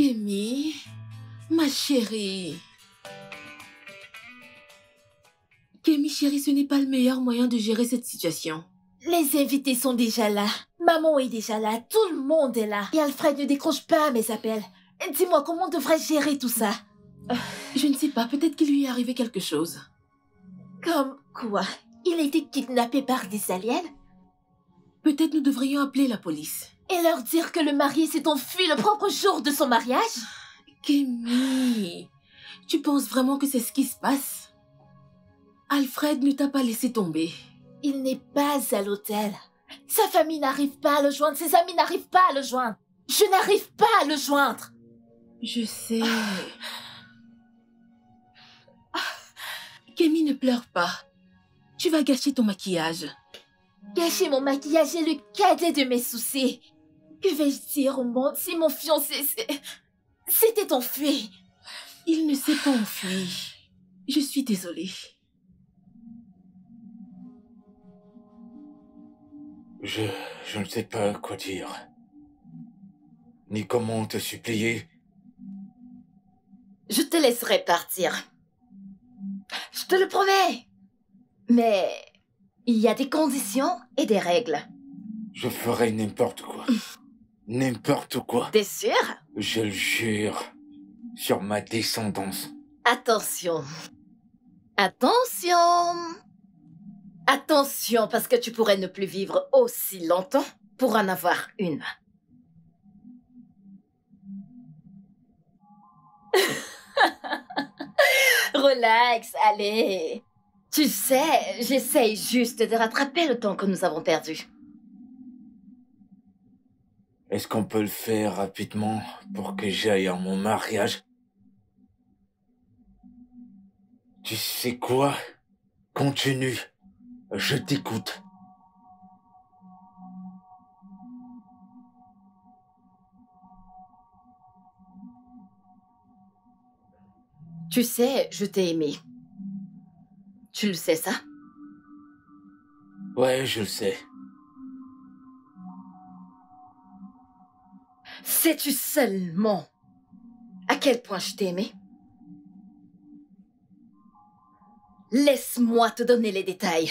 Kémy, ma chérie. Kémy, chérie, ce n'est pas le meilleur moyen de gérer cette situation. Les invités sont déjà là. Maman est déjà là. Tout le monde est là. Et Alfred ne décroche pas mes appels. Dis-moi, comment on devrait gérer tout ça? Je ne sais pas, peut-être qu'il lui est arrivé quelque chose. Comme quoi? Il a été kidnappé par des aliens? Peut-être nous devrions appeler la police. Et leur dire que le marié s'est enfui le propre jour de son mariage? Kémy, tu penses vraiment que c'est ce qui se passe? Alfred ne t'a pas laissé tomber. Il n'est pas à l'hôtel. Sa famille n'arrive pas à le joindre. Ses amis n'arrivent pas à le joindre. Je n'arrive pas à le joindre. Je sais. Kémy, ne pleure pas. Tu vas gâcher ton maquillage. Gâcher mon maquillage est le cadet de mes soucis. Que vais-je dire au monde si mon fiancé s'était enfui? Il ne s'est pas enfui. Je suis désolée. Je ne sais pas quoi dire. Ni comment te supplier. Je te laisserai partir. Je te le promets. Mais il y a des conditions et des règles. Je ferai n'importe quoi. N'importe quoi. T'es sûr? Je le jure. Sur ma descendance. Attention. Attention. Attention, parce que tu pourrais ne plus vivre aussi longtemps pour en avoir une. Relax, allez. Tu sais, j'essaye juste de rattraper le temps que nous avons perdu. Est-ce qu'on peut le faire rapidement pour que j'aille à mon mariage? Tu sais quoi? Continue. Je t'écoute. Tu sais, je t'ai aimé. Tu le sais, ça? Ouais, je le sais. Sais-tu seulement à quel point je t'ai aimé? Laisse-moi te donner les détails.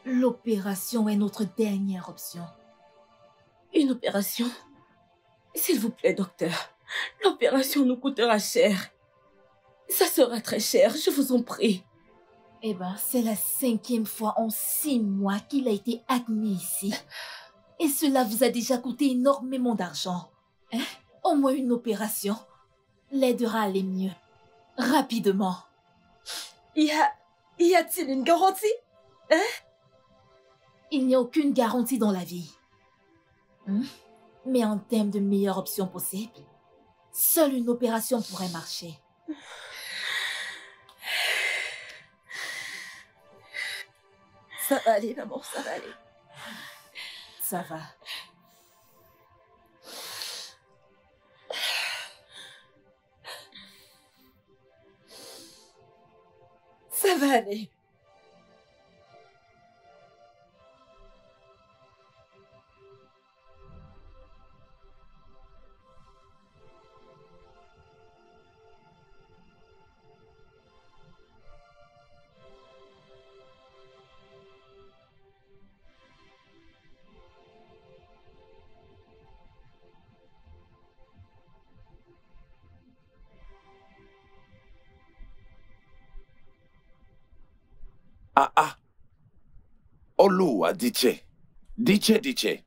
L'opération est notre dernière option. Une opération? S'il vous plaît, docteur. L'opération nous coûtera cher. Ça sera très cher, je vous en prie. Eh ben, c'est la 5e fois en 6 mois qu'il a été admis ici. Et cela vous a déjà coûté énormément d'argent. Hein? Au moins une opération l'aidera à aller mieux. Rapidement. Y a-t-il une garantie? Hein? Il n'y a aucune garantie dans la vie. Mais en termes de meilleure option possible, seule une opération pourrait marcher. Ça va aller, maman, ça va aller. Ça va. Ça va aller. Olu a DJ.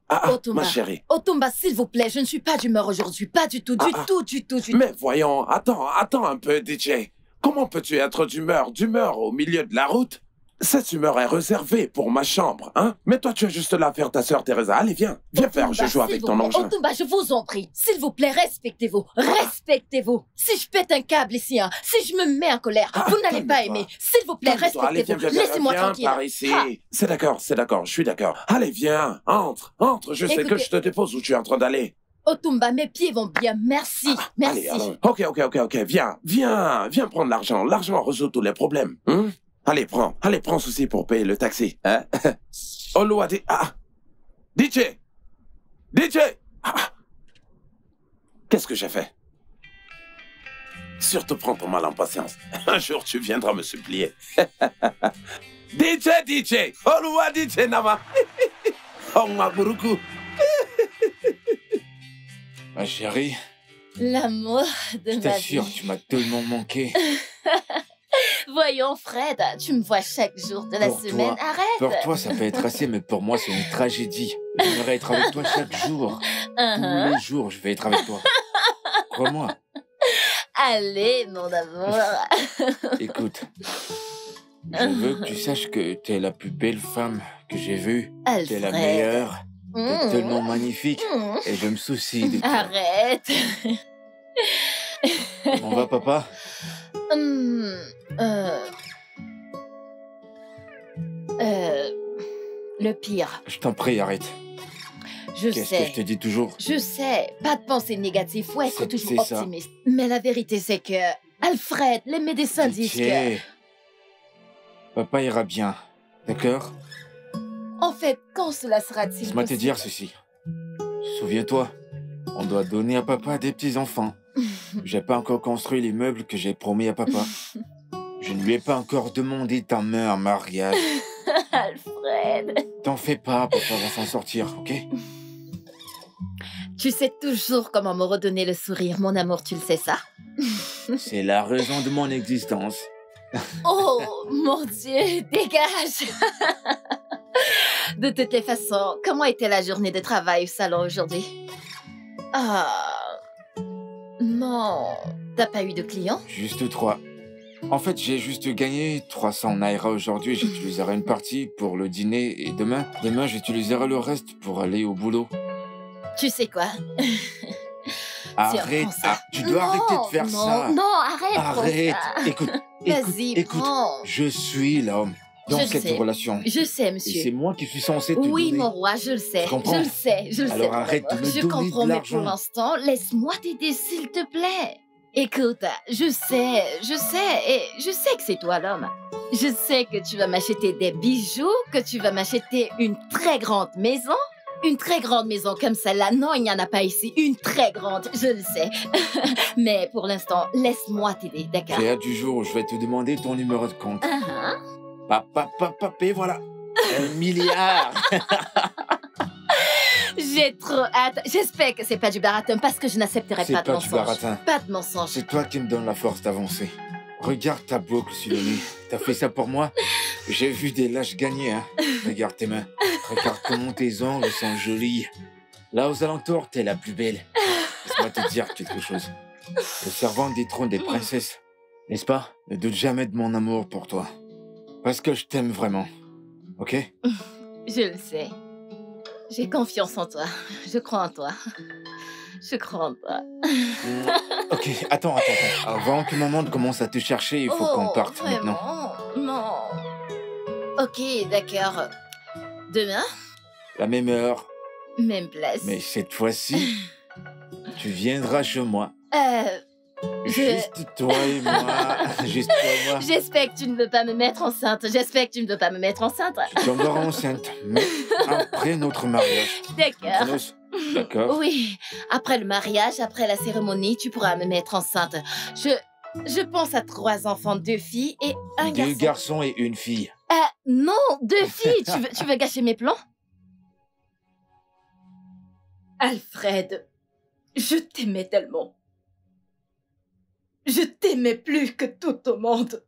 Otumba. Ma chérie. Otumba, s'il vous plaît, je ne suis pas d'humeur aujourd'hui. Pas du tout, du tout. Mais voyons, attends un peu, DJ. Comment peux-tu être d'humeur au milieu de la route? Cette humeur est réservée pour ma chambre, hein? Mais toi, tu es juste là à faire ta sœur Teresa. Allez, viens. Viens faire, je joue avec ton engin. Otumba, je vous en prie. S'il vous plaît, respectez-vous. Respectez-vous. Si je pète un câble ici, hein, si je me mets en colère, vous n'allez pas aimer. S'il vous plaît, respectez-vous. Laissez-moi tranquille. Par ici. C'est d'accord, je suis d'accord. Allez, viens, entre. Je sais que je te dépose où tu es en train d'aller. Otumba, mes pieds vont bien, merci, merci. Allez, ok, viens prendre l'argent. L'argent résout tous les problèmes. Hein? Allez, prends ceci pour payer le taxi. Hein? Olo a dit... DJ! Qu'est-ce que j'ai fait? Surtout prends ton mal en patience. Un jour, tu viendras me supplier. DJ! Olo a DJ Nama! Oh, ma beaucoup. Ma chérie, L'amour de je ma t'assure, vie. tu m'as tellement manqué. Voyons, Fred, tu me vois chaque jour de la Pour semaine. toi, Arrête. Pour toi, ça peut être assez, mais pour moi, c'est une tragédie. J'aimerais être avec toi chaque jour. Tous les jours, je vais être avec toi. Crois-moi. Allez, mon amour. Écoute, je veux que tu saches que t'es la plus belle femme que j'ai vue. T'es la meilleure. T'es tellement magnifique. Et je me soucie de toi. Arrête. On va, papa? Le pire. Je t'en prie, arrête. Je Qu'est-ce que sais. je te dis toujours? Je sais. Pas de pensée négative. Faut être toujours c'est ça. optimiste. Mais la vérité, c'est que... Alfred, les médecins disent que... Papa ira bien. D'accord? En fait, quand cela sera-t-il Laisse-moi te dire ceci. Souviens-toi, on doit donner à papa des petits-enfants. J'ai pas encore construit les meubles que j'ai promis à papa. Je ne lui ai pas encore demandé ta main en mariage. Alfred. T'en fais pas, papa va s'en sortir, ok? Tu sais toujours comment me redonner le sourire, mon amour, tu le sais ça? C'est la raison de mon existence. Oh, mon Dieu, dégage. De toutes les façons, comment était la journée de travail au salon aujourd'hui? Non, t'as pas eu de clients? Juste 3. En fait, j'ai juste gagné 300 naira aujourd'hui. J'utiliserai une partie pour le dîner et demain, j'utiliserai le reste pour aller au boulot. Tu sais quoi? Arrête, tu dois arrêter de faire ça. Non, arrête. Arrête, écoute, Vas-y, prends. je suis l'homme dans cette relation. Je sais, Et monsieur. c'est moi qui suis censé te Oui, donner. mon roi, je le sais. Tu comprends? Je le sais. Alors arrête de me Je donner comprends, de mais l'argent. pour l'instant, laisse-moi t'aider, s'il te plaît. Écoute, je sais, et je sais que c'est toi l'homme. Je sais que tu vas m'acheter des bijoux, que tu vas m'acheter une très grande maison. Une très grande maison comme celle-là. Non, il n'y en a pas ici. Une très grande, je le sais. Mais pour l'instant, laisse-moi t'aider, d'accord? C'est à du jour où je vais te demander ton numéro de compte. Papa, et voilà. 1 milliard. J'ai trop hâte. J'espère que c'est pas du baratin parce que je n'accepterai C'est pas de pas du mensonge. baratin. Pas de mensonge. C'est toi qui me donnes la force d'avancer. Regarde ta boucle sur le nez. T'as fait ça pour moi? J'ai vu des lâches gagner, hein. Regarde tes mains. Regarde comment tes ongles sont jolis. Là, aux alentours, t'es la plus belle. Laisse-moi te dire quelque chose. Le servant détrône des princesses. N'est-ce pas? Ne doute jamais de mon amour pour toi. Parce que je t'aime vraiment. Ok? Je le sais. J'ai confiance en toi. Je crois en toi. Je crois en toi. Ok, attends. Avant que maman commence à te chercher, il faut qu'on parte vraiment? maintenant. Non. Ok, d'accord. Demain, La même heure, même place. mais cette fois-ci, tu viendras chez moi. Juste toi et moi. Juste toi et moi. J'espère que tu ne veux pas me mettre enceinte. Tu tomberas enceinte, mais après notre mariage. D'accord. Kronos, d'accord? Oui, après le mariage, après la cérémonie, tu pourras me mettre enceinte. Je pense à 3 enfants, 2 filles et un garçon. 2 garçons et 1 fille. Non, 2 filles. Tu veux gâcher mes plans? Alfred, je t'aimais tellement. Je t'aimais plus que tout au monde.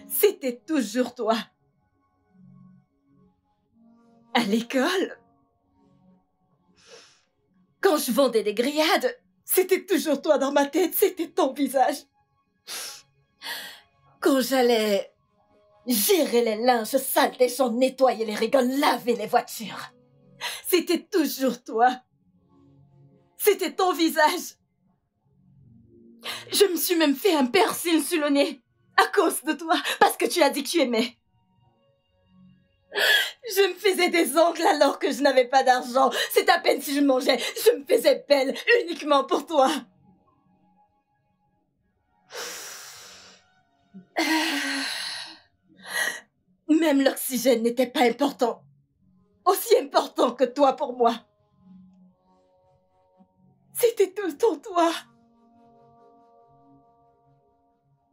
C'était toujours toi. À l'école, quand je vendais des grillades, c'était toujours toi dans ma tête, c'était ton visage. Quand j'allais gérer les linges sales des gens, nettoyer les rigoles, laver les voitures. C'était toujours toi. C'était ton visage. Je me suis même fait un piercing sur le nez à cause de toi, parce que tu as dit que tu aimais. Je me faisais des ongles alors que je n'avais pas d'argent. C'est à peine si je mangeais. Je me faisais belle uniquement pour toi. Même l'oxygène n'était pas important. Aussi important que toi pour moi. C'était tout le temps toi.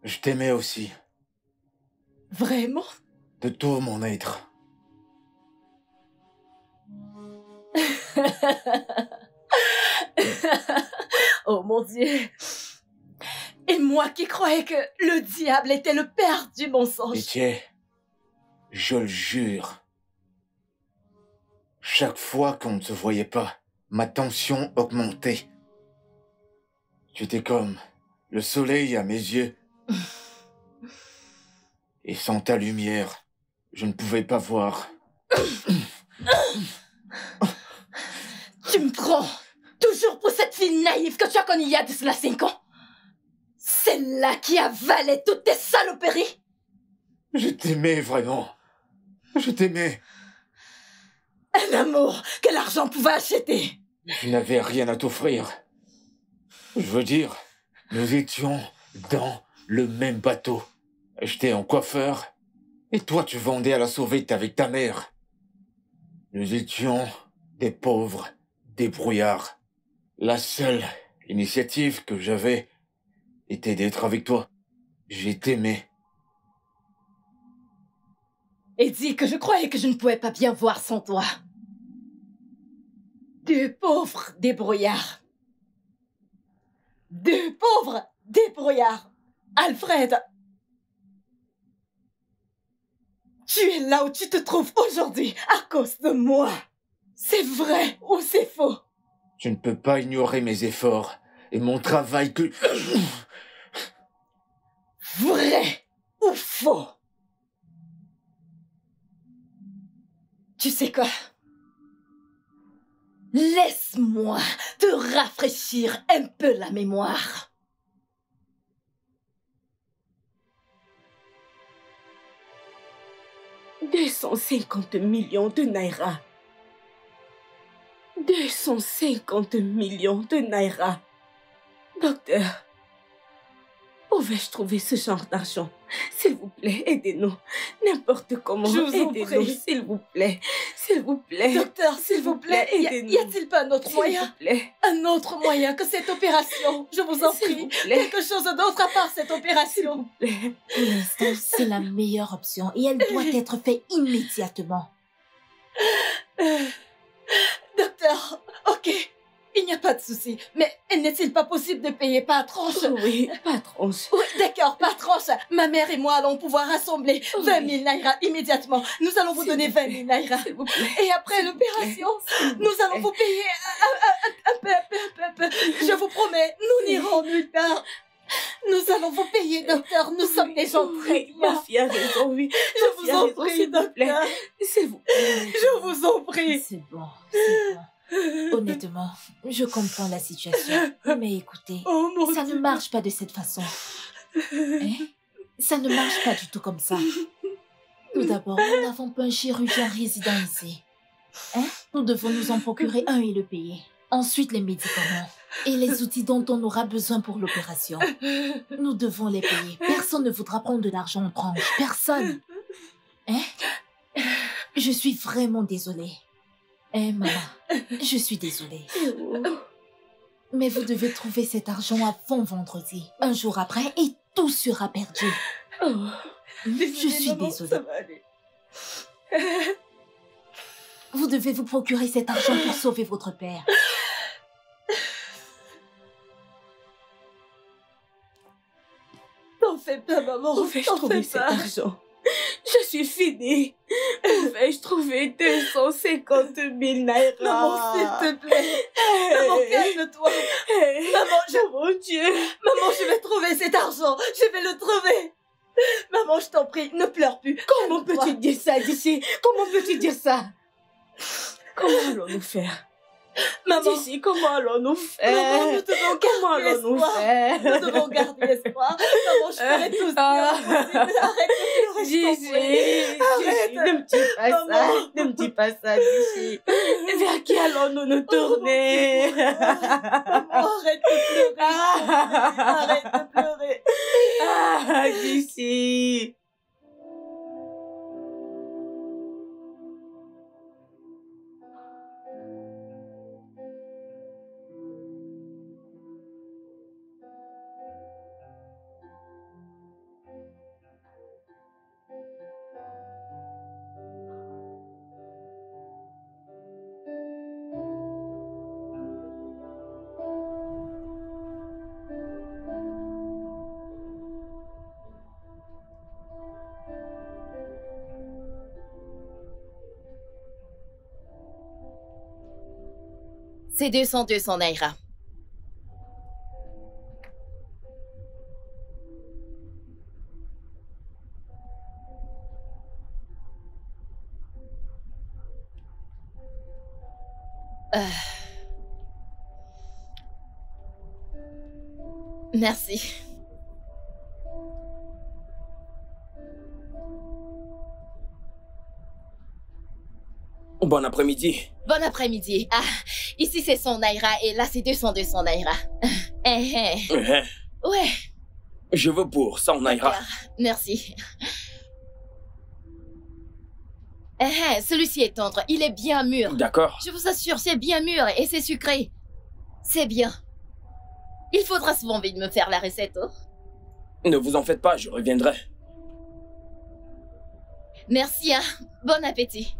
Je t'aimais aussi, Vraiment? de tout mon être. Oh mon Dieu. Et moi qui croyais que le diable était le père du mensonge. Pitié, je le jure. Chaque fois qu'on ne se voyait pas, ma tension augmentait. Tu étais comme le soleil à mes yeux. Et sans ta lumière, je ne pouvais pas voir. Tu me prends toujours pour cette fille naïve que tu as connue il y a de cela 5 ans. Celle-là qui avalait toutes tes saloperies. Je t'aimais vraiment. Je t'aimais. Un amour que l'argent pouvait acheter. Je n'avais rien à t'offrir. Je veux dire, nous étions dans le même bateau. J'étais en coiffeur, et toi tu vendais à la sauvette avec ta mère. Nous étions des pauvres débrouillards. La seule initiative que j'avais était d'être avec toi. J'ai t'aimé. Et dis que je croyais que je ne pouvais pas bien voir sans toi. Deux pauvres débrouillards. Deux pauvres débrouillards. Alfred, tu es là où tu te trouves aujourd'hui à cause de moi. C'est vrai ou c'est faux? Tu ne peux pas ignorer mes efforts et mon travail que... Vrai ou faux? Tu sais quoi? Laisse-moi te rafraîchir un peu la mémoire. « 250 millions de naira. 250 millions de naira. Docteur, où vais-je trouver ce genre d'argent? S'il vous plaît, aidez-nous. N'importe comment, Je vous en aidez-nous, prie. s'il vous plaît. S'il vous plaît. Docteur, s'il vous plaît, aidez-nous. y a-t-il pas un autre S'il moyen? vous plaît. Un autre moyen que cette opération? Je vous en S'il prie. vous plaît. Quelque chose d'autre à part cette S'il opération. vous plaît. Pour l'instant, c'est la meilleure option et elle doit être faite immédiatement. Docteur, ok, il n'y a pas de souci. Mais n'est-il pas possible de payer par tranche? Oui, pas tranche. Oui, d'accord, par tranche. Ma mère et moi allons pouvoir rassembler 20 000 naira immédiatement. Nous allons vous S'il donner vous 20 plaît. 000 naira. S'il vous plaît. Et après l'opération, nous allons vous payer un peu. Je vous promets, nous n'irons nulle part. Nous allons vous payer, docteur. Nous sommes des gens très Oui, ma bien. fille a raison, oui. Je vous en prie, s'il vous plaît. docteur. S'il vous plaît. Je vous en prie. C'est bon, c'est bon. Honnêtement, je comprends la situation. Mais écoutez, Oh mon ça ne Dieu. marche pas de cette façon. Hein? Ça ne marche pas du tout comme ça. Tout d'abord, nous n'avons pas un chirurgien résident ici. Hein? Nous devons nous en procurer un et le payer. Ensuite, les médicaments et les outils dont on aura besoin pour l'opération. Nous devons les payer. Personne ne voudra prendre de l'argent en tranche. Personne. Hein? Je suis vraiment désolée. Hein, maman? Je suis désolée. Mais vous devez trouver cet argent avant vendredi. Un jour après, et tout sera perdu. Oh. Je suis Maman, désolée. ça va aller. Vous devez vous procurer cet argent pour sauver votre père. T'en fais pas, maman. Où vais-je T'en trouver fais cet pas. argent? Je suis finie. Où vais-je trouver 250 000 naira? Maman, s'il te plaît. Maman, calme-toi. Maman, Oh mon Dieu. Maman, je vais trouver cet argent. Je vais le trouver. Maman, je t'en prie, ne pleure plus. Comment peux-tu dire ça d'ici? Comment peux-tu dire ça? Comment allons-nous faire? Maman, D'ici, comment allons-nous faire? maman, nous devons Comment garder allons-nous espoir. faire? Nous devons garder espoir. Maman, je ferai tout ce qui est possible. Arrête de pleurer, je t'en Gigi, prie. Arrête. ne me dis pas ça, Maman. ne me dis pas ça, Gigi. Vers qui allons-nous nous tourner? Maman, arrête de pleurer. Arrête de pleurer. Ah, Gigi. C'est 200 Naira. Merci. Bon après-midi. Bon après-midi. Ah, ici c'est 100 Naira et là c'est 200 Naira. Ouais. Je veux pour 100 Naira. D'accord. Merci. Celui-ci est tendre. Il est bien mûr. D'accord. Je vous assure, c'est bien mûr et c'est sucré. C'est bien. Il faudra souvent vite me faire la recette. Oh. Ne vous en faites pas, je reviendrai. Merci, hein. Bon appétit.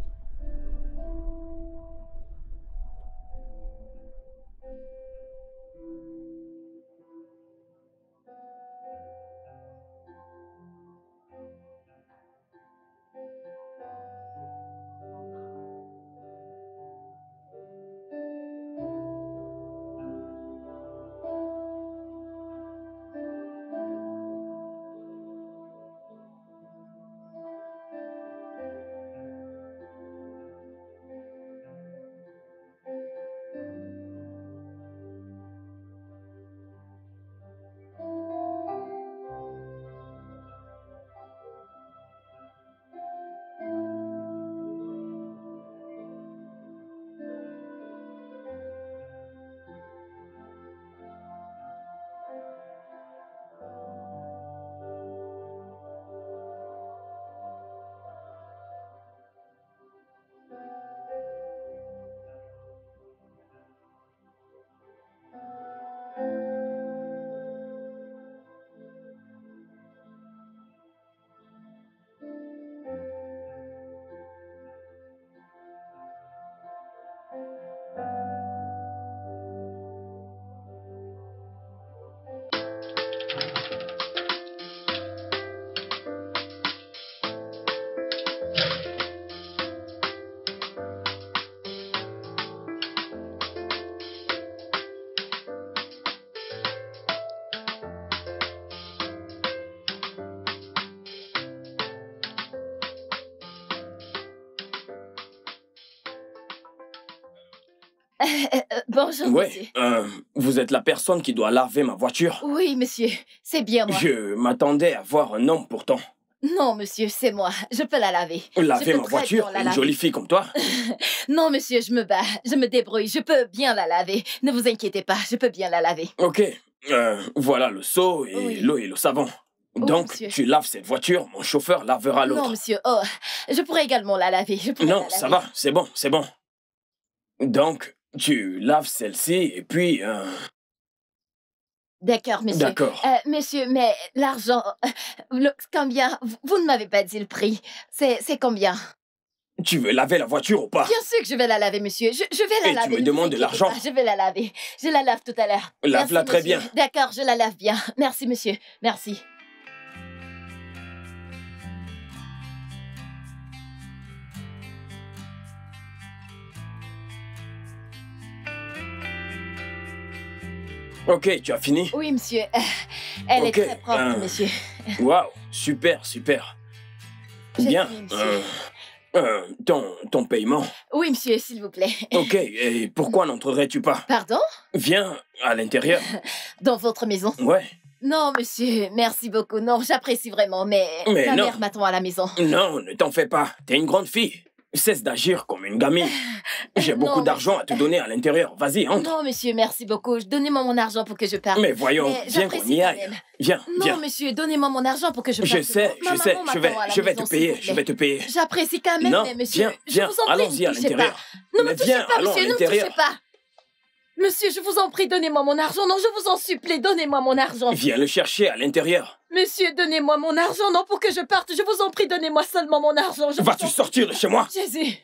Bonjour, monsieur. Vous êtes la personne qui doit laver ma voiture? Oui, monsieur. C'est bien moi. Je m'attendais à voir un homme pourtant. Non, monsieur, c'est moi. Je peux la laver. Laver ma voiture? Une jolie fille comme toi? Non, monsieur, je me bats. Je me débrouille. Je peux bien la laver. Ne vous inquiétez pas, je peux bien la laver. Ok. Voilà le seau et Oui. l'eau et le savon. Donc, monsieur. tu laves cette voiture, mon chauffeur lavera l'autre. Non, monsieur. Oh, je pourrais également la laver. Je pourrais Non, la ça laver. va, c'est bon, c'est bon. Donc, tu laves celle-ci et puis... D'accord, monsieur. D'accord. Monsieur, mais l'argent... combien? Vous ne m'avez pas dit le prix. C'est combien? Tu veux laver la voiture ou pas? Bien sûr que je vais la laver, monsieur. Je vais la Et tu laver. me ne vous demandes de inquiétez l'argent? pas, je vais la laver. Je la lave tout à l'heure. Lave-la Merci, très monsieur. bien. D'accord, je la lave bien. Merci, monsieur. Merci. Ok, tu as fini? Oui, monsieur. Elle Ok, est très propre, monsieur. Waouh, super, super. J'ai Bien. fini, monsieur. Ton paiement. Oui, monsieur, s'il vous plaît. Ok, et pourquoi n'entrerais-tu pas? Pardon? Viens à l'intérieur. Dans votre maison? Ouais. Non, monsieur, merci beaucoup. Non, j'apprécie vraiment, mais Mais ma non. mère m'attend à la maison. Non, ne t'en fais pas. T'es une grande fille. Cesse d'agir comme une gamine. J'ai beaucoup Non, d'argent à te donner à l'intérieur. Vas-y, entre. Non, monsieur, merci beaucoup. Donnez-moi mon argent pour que je parte. Mais voyons, Mais viens qu'on j'apprécie y quand aille. même. Viens, Non, viens. monsieur, donnez-moi mon argent pour que je parte. Je sais, Ma je sais. maman Je m'attend à la vais te maison, s'il payer. vous plaît. Je vais te payer. J'apprécie quand même, Non, mais monsieur, viens, je viens. vous en prie, Allons-y à ne touchez l'intérieur. pas. Ne me Mais touchez viens, pas, allons à monsieur, ne me touchez l'intérieur. pas. Monsieur, je vous en prie, donnez-moi mon argent. Non, je vous en supplie, donnez-moi mon argent. Viens le chercher à l'intérieur. Monsieur, donnez-moi mon argent. Non, pour que je parte, je vous en prie, donnez-moi seulement mon argent. Je Vas-tu vous en- sortir de chez moi? Jésus.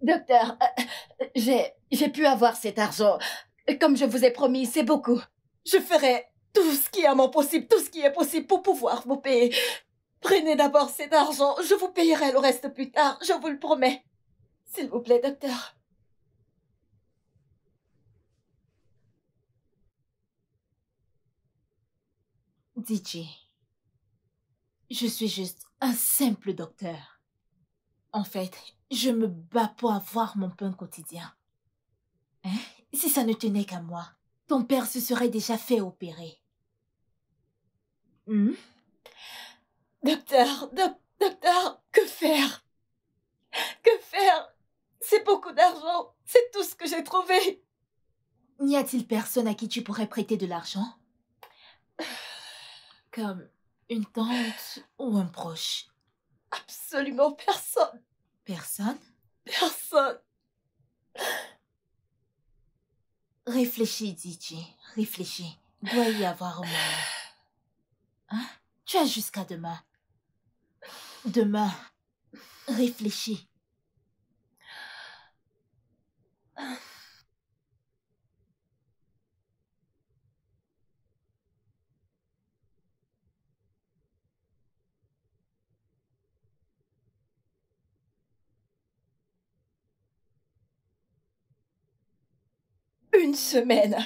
Docteur, j'ai pu avoir cet argent. Comme je vous ai promis, c'est beaucoup. Je ferai tout ce qui est à mon possible, tout ce qui est possible pour pouvoir vous payer. Prenez d'abord cet argent, je vous payerai le reste plus tard, je vous le promets. S'il vous plaît, docteur. DJ, je suis juste un simple docteur. En fait, je me bats pour avoir mon pain quotidien. Hein? Si ça ne tenait qu'à moi, ton père se serait déjà fait opérer. Hmm? Docteur, docteur, que faire? Que faire? C'est beaucoup d'argent. C'est tout ce que j'ai trouvé. N'y a-t-il personne à qui tu pourrais prêter de l'argent? Comme une tante ou un proche? Absolument personne. Personne? Personne. Réfléchis, Didi, réfléchis. Doit y avoir un moyen. Hein? Tu as jusqu'à demain. Demain. Réfléchis. Une semaine.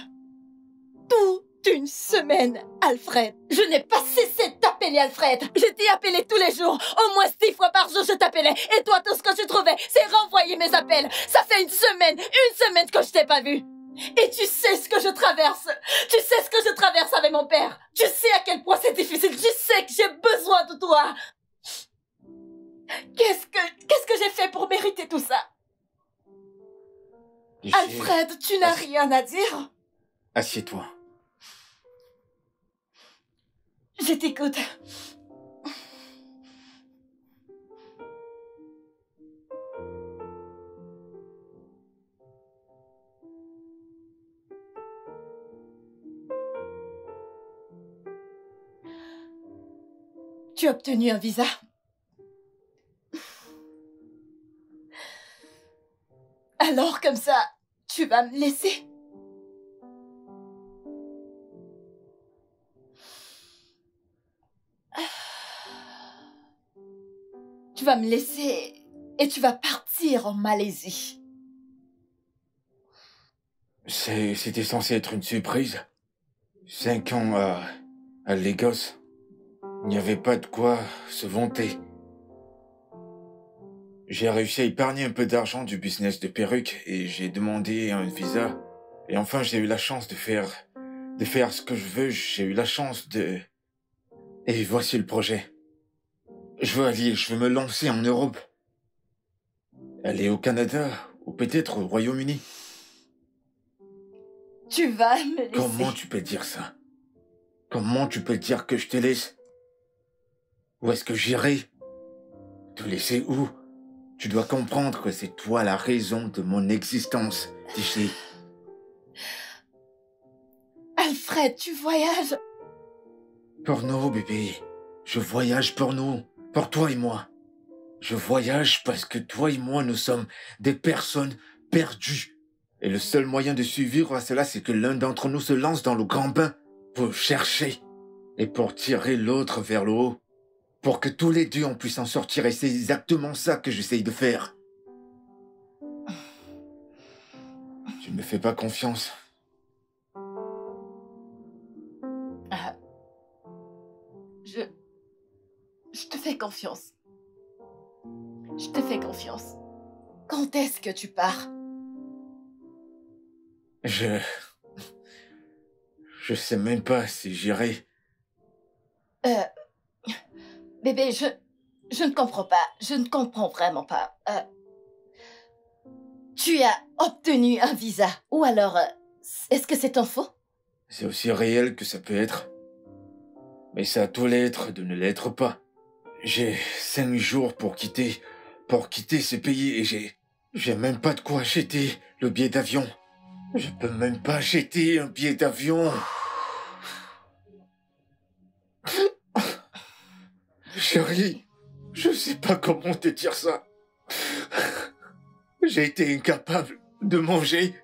Toute une semaine, Alfred. Je n'ai pas cessé de t'appeler, Alfred. Je t'ai appelé tous les jours. Au moins 6 fois par jour, je t'appelais. Et toi, tout ce que tu trouvais, c'est renvoyer mes appels. Ça fait une semaine que je t'ai pas vu. Et tu sais ce que je traverse. Tu sais ce que je traverse avec mon père. Tu sais à quel point c'est difficile. Tu sais que j'ai besoin de toi. Qu'est-ce que j'ai fait pour mériter tout ça? Alfred, tu n'as rien à dire? Assieds-toi. Je t'écoute. Tu as obtenu un visa. Alors, comme ça, tu vas me laisser? Tu vas me laisser et tu vas partir en Malaisie. C'était censé être une surprise. 5 ans à Lagos. Il n'y avait pas de quoi se vanter. J'ai réussi à épargner un peu d'argent du business de perruques et j'ai demandé un visa. Et enfin, j'ai eu la chance de faire ce que je veux. J'ai eu la chance de... Et voici le projet. Je veux me lancer en Europe. Aller au Canada, ou peut-être au Royaume-Uni. Tu vas me laisser. Comment tu peux dire ça? Comment tu peux dire que je te laisse? Où est-ce que j'irai? Te laisser où? Tu dois comprendre que c'est toi la raison de mon existence, Tichy. Alfred, tu voyages. Pour nous, bébé. Je voyage pour nous. Pour toi et moi. Je voyage parce que toi et moi, nous sommes des personnes perdues. Et le seul moyen de survivre à cela, c'est que l'un d'entre nous se lance dans le grand bain pour chercher et pour tirer l'autre vers le haut. Pour que tous les deux on puisse en sortir. Et c'est exactement ça que j'essaye de faire. Tu ne me fais pas confiance. Je te fais confiance. Je te fais confiance. Quand est-ce que tu pars? Je sais même pas si j'irai. Bébé, je ne comprends pas. Je ne comprends vraiment pas. Tu as obtenu un visa. Ou alors, est-ce que c'est un faux? C'est aussi réel que ça peut être. Mais ça a tout l'être de ne l'être pas. J'ai 5 jours pour quitter ce pays et j'ai même pas de quoi acheter le billet d'avion. Je peux même pas acheter un billet d'avion. Chérie, je sais pas comment te dire ça. J'ai été incapable de manger,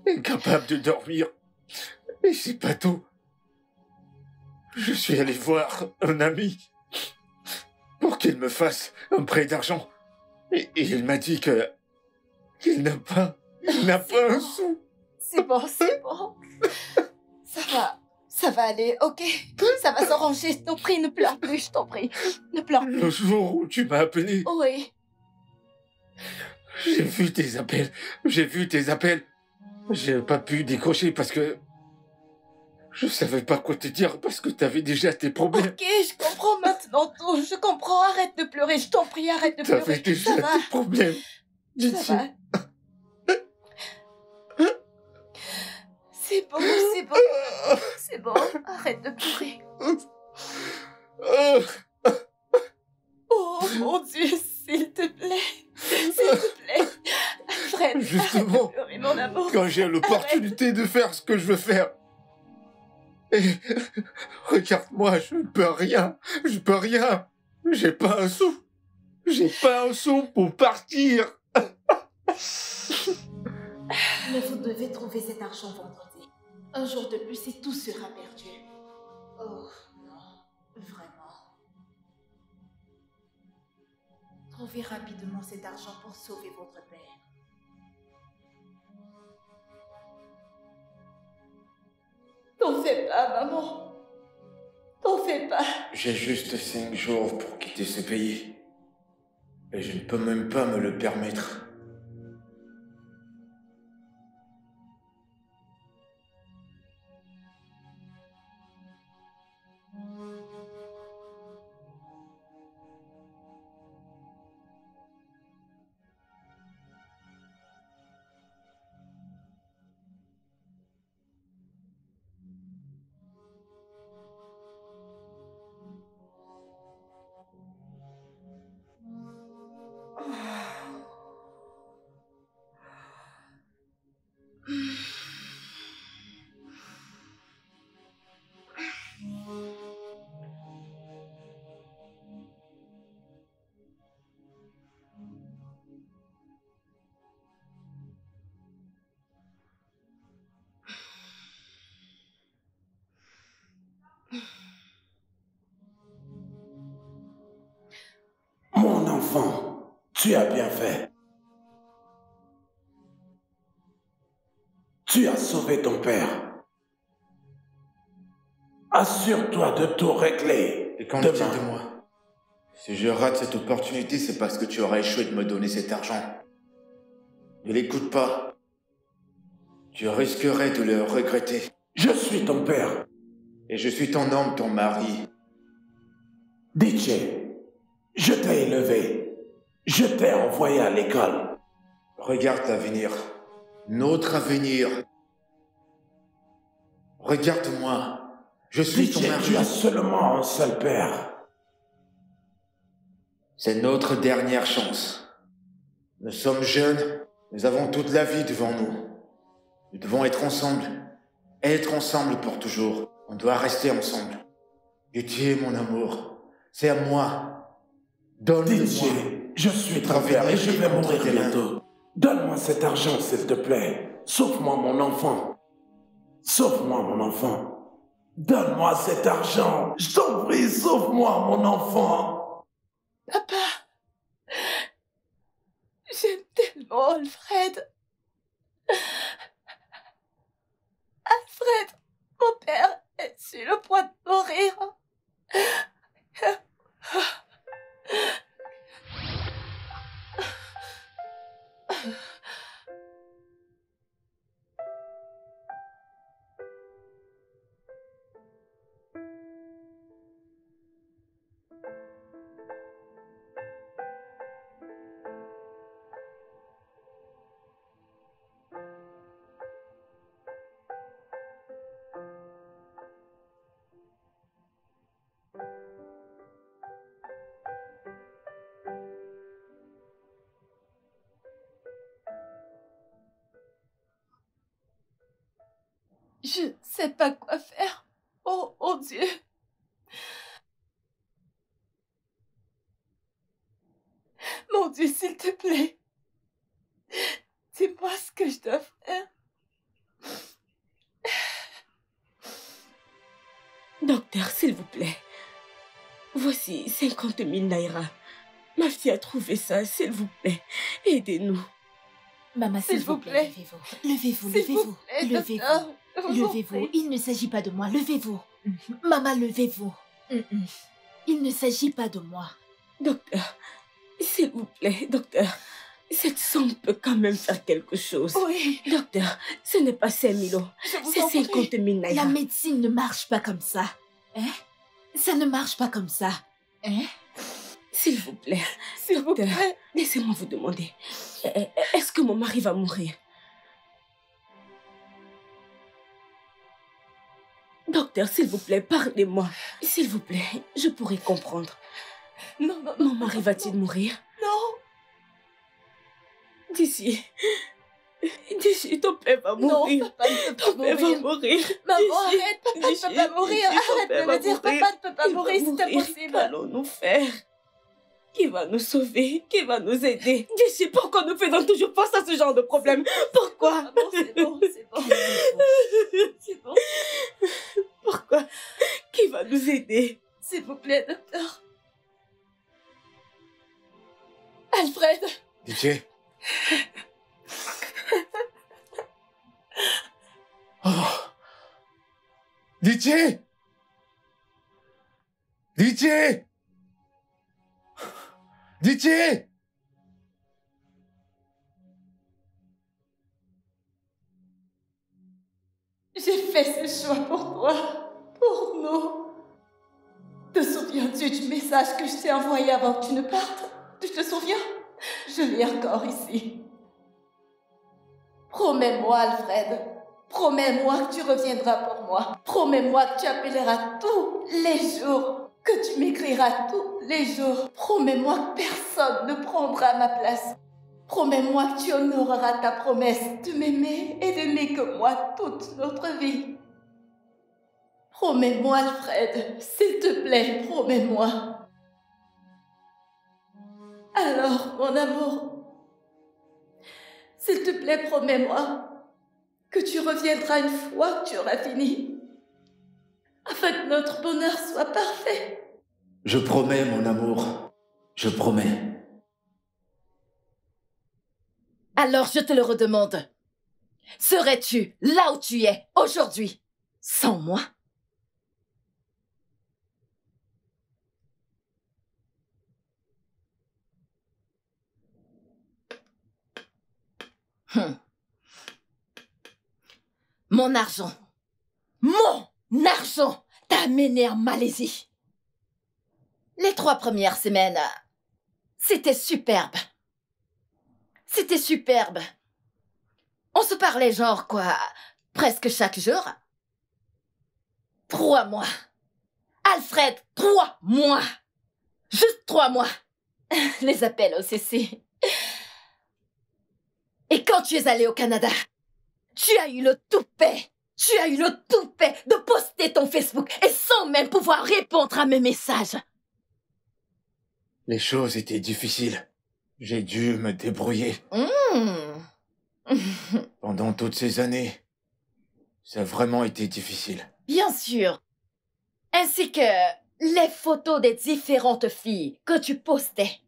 incapable de dormir. Et c'est pas tout. Je suis allé voir un ami pour qu'il me fasse un prêt d'argent. Et il m'a dit qu'il n'a pas un sou. C'est bon. Ça va aller, ok? Ça va s'arranger, je t'en prie, ne pleure plus, je t'en prie. Ne pleure plus. Le jour où tu m'as appelé, Oui. j'ai vu tes appels. J'ai pas pu décrocher parce que Je savais pas quoi te dire parce que t'avais déjà tes problèmes. Ok, je comprends maintenant tout. Je comprends. Arrête de pleurer. Je t'en prie, arrête de pleurer. T'avais déjà Ça va. tes problèmes. Ça va. C'est bon, c'est bon. C'est bon. Arrête de pleurer. Oh mon Dieu, s'il te plaît. S'il te plaît. Alfred, Justement, arrête de pleurer, mon amour. quand j'ai l'opportunité de faire ce que je veux faire. Et regarde-moi, je ne peux rien. Je peux rien. J'ai pas un sou. J'ai pas un sou pour partir. Mais vous devez trouver cet argent vendredi. Un jour de plus et tout sera perdu. Oh non, vraiment. Trouvez rapidement cet argent pour sauver votre père. T'en fais pas, maman. T'en fais pas. J'ai juste 5 jours pour quitter ce pays. Et je ne peux même pas me le permettre. Mon enfant, tu as bien fait. Tu as sauvé ton père. Assure-toi de tout régler. Et qu'en est-il de moi? Si je rate cette opportunité, c'est parce que tu auras échoué de me donner cet argent. Ne l'écoute pas. Tu risquerais de le regretter. Je suis ton père. Et je suis ton homme, ton mari. DJ, je t'ai élevé. Je t'ai envoyé à l'école. Regarde l'avenir. Notre avenir. Regarde-moi. Je suis ton DJ, mari. tu as seulement un seul père. C'est notre dernière chance. Nous sommes jeunes. Nous avons toute la vie devant nous. Nous devons être ensemble. Être ensemble pour toujours. On doit rester ensemble. Pitié, mon amour. C'est à moi. Donne-le-moi. DJ, je suis ton père et je vais mourir bientôt. Donne-moi cet argent, s'il te plaît. Sauve-moi, mon enfant. Sauve-moi, mon enfant. Donne-moi cet argent. Je t'en prie, sauve-moi, mon enfant. Papa. J'aime tellement Alfred. Alfred, mon père est sur le point de mourir. Je ne sais pas quoi faire. Oh, mon Dieu. Mon Dieu, s'il te plaît. Dis-moi ce que je dois faire. Docteur, s'il vous plaît. Voici 50 000 naira. Ma fille a trouvé ça, s'il vous plaît. Aidez-nous. Maman, s'il vous plaît, levez-vous. Levez-vous. Levez-vous. Il ne s'agit pas de moi. Levez-vous. Maman, levez-vous. Il ne s'agit pas de moi. Docteur, s'il vous plaît, docteur. cette somme peut quand même faire quelque chose. Oui. Docteur, ce n'est pas 5 000 euros. Je vous C'est en prie. 50 000 La naira. médecine ne marche pas comme ça. Hein? Ça ne marche pas comme ça. Hein? S'il vous plaît. S'il vous Docteur, plaît. laissez-moi vous demander. Est-ce que mon mari va mourir? Docteur, s'il vous plaît, parlez-moi. S'il vous plaît, je pourrais comprendre. Non, non, Mon mari va-t-il mourir? non. D'ici, ton père va Non, mourir. papa ne peut pas Ton père va mourir. mourir. Maman, D'ici, arrête, papa ne d'ici, peut pas mourir. d'ici, ton Arrête père de va me dire, mourir. papa ne peut pas Il va mourir, c'est mourir. impossible. Qu'allons-nous faire? Qui va nous sauver? Qui va nous aider? D'ici, pourquoi nous faisons toujours face à ce genre de problème? Pourquoi? Maman, c'est bon, c'est bon. C'est bon. Pourquoi? Qui va nous aider? S'il vous plaît, docteur. Alfred. DJ. Oh. DJ. DJ. DJ. J'ai fait ce choix pour toi, pour nous. Te souviens-tu du message que je t'ai envoyé avant que tu ne partes? Tu te souviens? Je l'ai encore ici. Promets-moi, Alfred. Promets-moi que tu reviendras pour moi. Promets-moi que tu appelleras tous les jours. Que tu m'écriras tous les jours. Promets-moi que personne ne prendra ma place. Promets-moi que tu honoreras ta promesse de m'aimer et d'aimer que moi toute notre vie. Promets-moi, Alfred. S'il te plaît, promets-moi. Alors, mon amour, s'il te plaît, promets-moi que tu reviendras une fois que tu auras fini, afin que notre bonheur soit parfait. Je promets, mon amour. Je promets. Alors je te le redemande. Serais-tu là où tu es aujourd'hui sans moi? Mon argent t'a amené en Malaisie. Les 3 premières semaines, c'était superbe. C'était superbe. On se parlait genre quoi, presque chaque jour. 3 mois. Alfred, 3 mois. Juste 3 mois. Les appels au CC. Et quand tu es allé au Canada, tu as eu le toupet de poster ton Facebook et sans même pouvoir répondre à mes messages. Les choses étaient difficiles. J'ai dû me débrouiller. Pendant toutes ces années, ça a vraiment été difficile. Bien sûr. Ainsi que les photos des différentes filles que tu postais.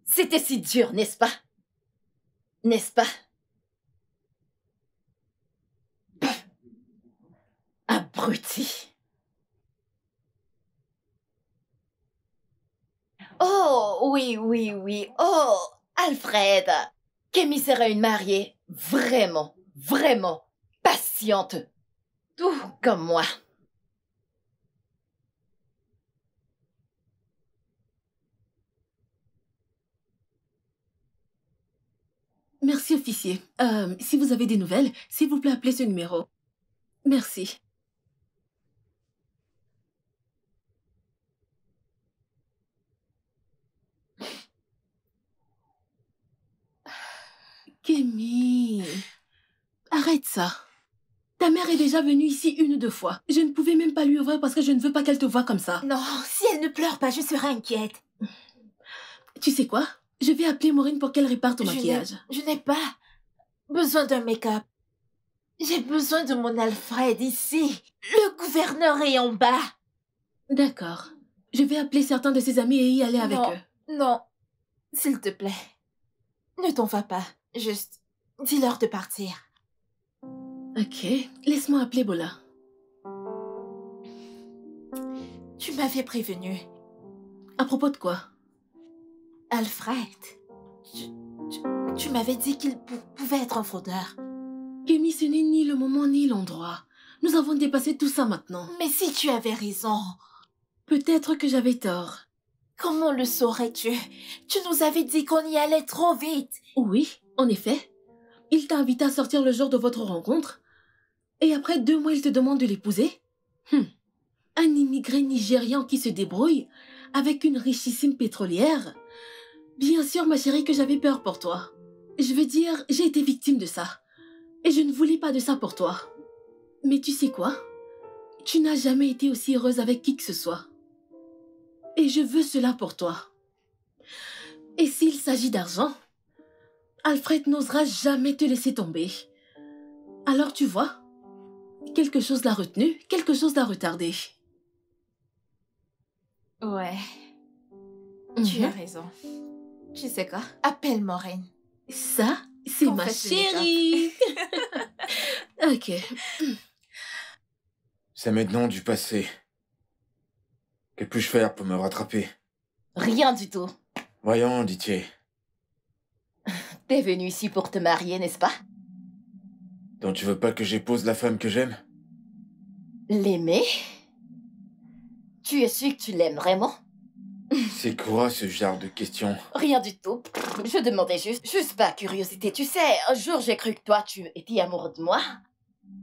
C'était si dur, n'est-ce pas? N'est-ce pas? Abruti. Oh, oui. Oh, Alfred. Kémy serait une mariée vraiment patiente. Tout comme moi. Merci, officier. Si vous avez des nouvelles, s'il vous plaît, appelez ce numéro. Merci. Kémy, arrête ça. Ta mère est déjà venue ici 1 ou 2 fois. Je ne pouvais même pas lui ouvrir parce que je ne veux pas qu'elle te voie comme ça. Non, si elle ne pleure pas, je serai inquiète. Tu sais quoi? Je vais appeler Maureen pour qu'elle répare ton maquillage. Je n'ai pas besoin d'un make-up. J'ai besoin de mon Alfred ici. Le gouverneur est en bas. D'accord. Je vais appeler certains de ses amis et y aller avec eux. Non, s'il te plaît. Ne t'en vas pas. Juste, dis-leur de partir. Ok, laisse-moi appeler Bola. Tu m'avais prévenu. À propos de quoi? Alfred, tu m'avais dit qu'il pouvait être un fraudeur. Kémy, ce n'est ni le moment ni l'endroit. Nous avons dépassé tout ça maintenant. Mais si tu avais raison... Peut-être que j'avais tort. Comment le saurais-tu? Tu nous avais dit qu'on y allait trop vite. Oui, en effet. Il t'a invité à sortir le jour de votre rencontre. Et après 2 mois, il te demande de l'épouser? Un immigré nigérian qui se débrouille avec une richissime pétrolière? Bien sûr, ma chérie, que j'avais peur pour toi. Je veux dire, j'ai été victime de ça. Et je ne voulais pas de ça pour toi. Mais tu sais quoi? Tu n'as jamais été aussi heureuse avec qui que ce soit. Et je veux cela pour toi. Et s'il s'agit d'argent, Alfred n'osera jamais te laisser tomber. Alors tu vois, quelque chose l'a retenu, quelque chose l'a retardé. Ouais. Tu as raison. Tu sais quoi? Appelle Maureen. Ça, c'est ma chérie. Ok. C'est maintenant du passé. Que puis-je faire pour me rattraper? Rien du tout. Voyons, Dithier. T'es venu ici pour te marier, n'est-ce pas? Donc tu veux pas que j'épouse la femme que j'aime? L'aimer? Tu es sûr que tu l'aimes vraiment? C'est quoi ce genre de question? Rien du tout. Je demandais juste par curiosité. Tu sais, un jour j'ai cru que toi tu étais amoureux de moi.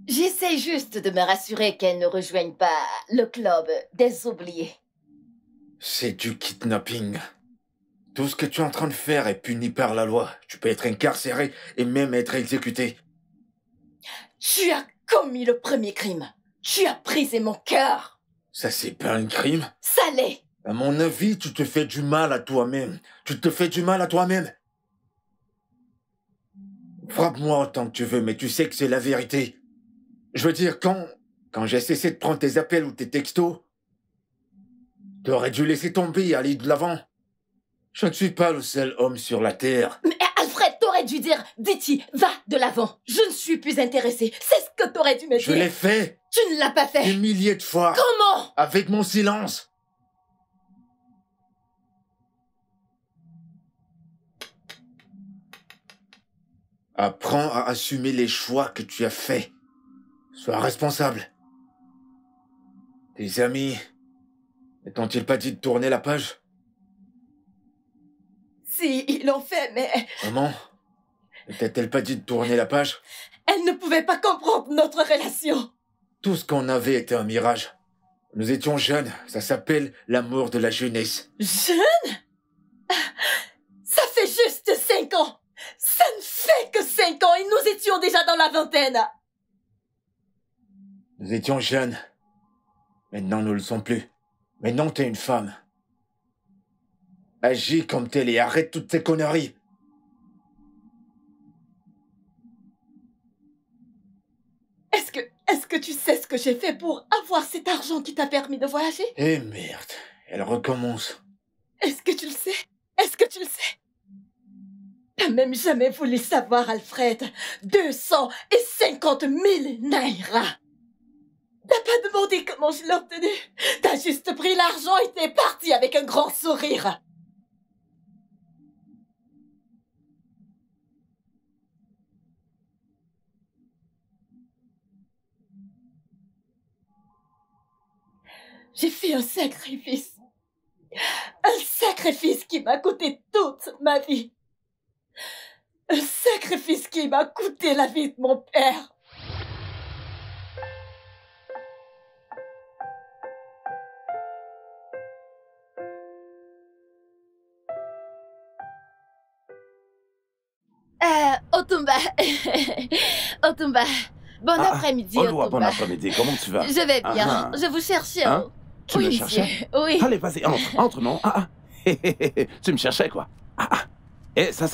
J'essaie juste de me rassurer qu'elle ne rejoigne pas le club des oubliés. C'est du kidnapping. Tout ce que tu es en train de faire est puni par la loi. Tu peux être incarcéré et même être exécuté. Tu as commis le premier crime. Tu as brisé mon cœur. Ça, c'est pas un crime? Ça l'est. À mon avis, tu te fais du mal à toi-même. Tu te fais du mal à toi-même. Frappe-moi autant que tu veux, mais tu sais que c'est la vérité. Je veux dire, quand j'ai cessé de prendre tes appels ou tes textos, t'aurais dû laisser tomber et aller de l'avant. Je ne suis pas le seul homme sur la Terre. Mais Alfred, t'aurais dû dire, Ditty, va de l'avant. Je ne suis plus intéressée. C'est ce que t'aurais dû me dire. Je l'ai fait. Tu ne l'as pas fait. Des milliers de fois. Comment? Avec mon silence. Apprends à assumer les choix que tu as faits. Sois responsable. Tes amis ne t'ont-ils pas dit de tourner la page? Si, ils l'ont fait, mais... Maman, ne t'a-t-elle pas dit de tourner la page? Elle ne pouvait pas comprendre notre relation. Tout ce qu'on avait était un mirage. Nous étions jeunes, ça s'appelle l'amour de la jeunesse. Jeune? Ça fait juste 5 ans. Ça ne fait que 5 ans et nous étions déjà dans la vingtaine. Nous étions jeunes. Maintenant, nous ne le sommes plus. Maintenant, t'es une femme. Agis comme telle et arrête toutes ces conneries. Est-ce que tu sais ce que j'ai fait pour avoir cet argent qui t'a permis de voyager? Eh merde, elle recommence. Est-ce que tu le sais? Est-ce que tu le sais? T'as même jamais voulu savoir, Alfred. 250 000 naira. T'as pas demandé comment je l'ai obtenu. T'as juste pris l'argent et t'es parti avec un grand sourire. J'ai fait un sacrifice. Un sacrifice qui m'a coûté toute ma vie. Un sacrifice qui m'a coûté la vie de mon père. Otumba. Otumba. Bon après-midi, Otumba. Bon Otumba. après-midi, comment tu vas? Je vais bien. Je vous cherchais. Hein? Tu me oui, cherchais? monsieur. Oui. Allez, vas-y, entre, non? Tu me cherchais, quoi? Et ça,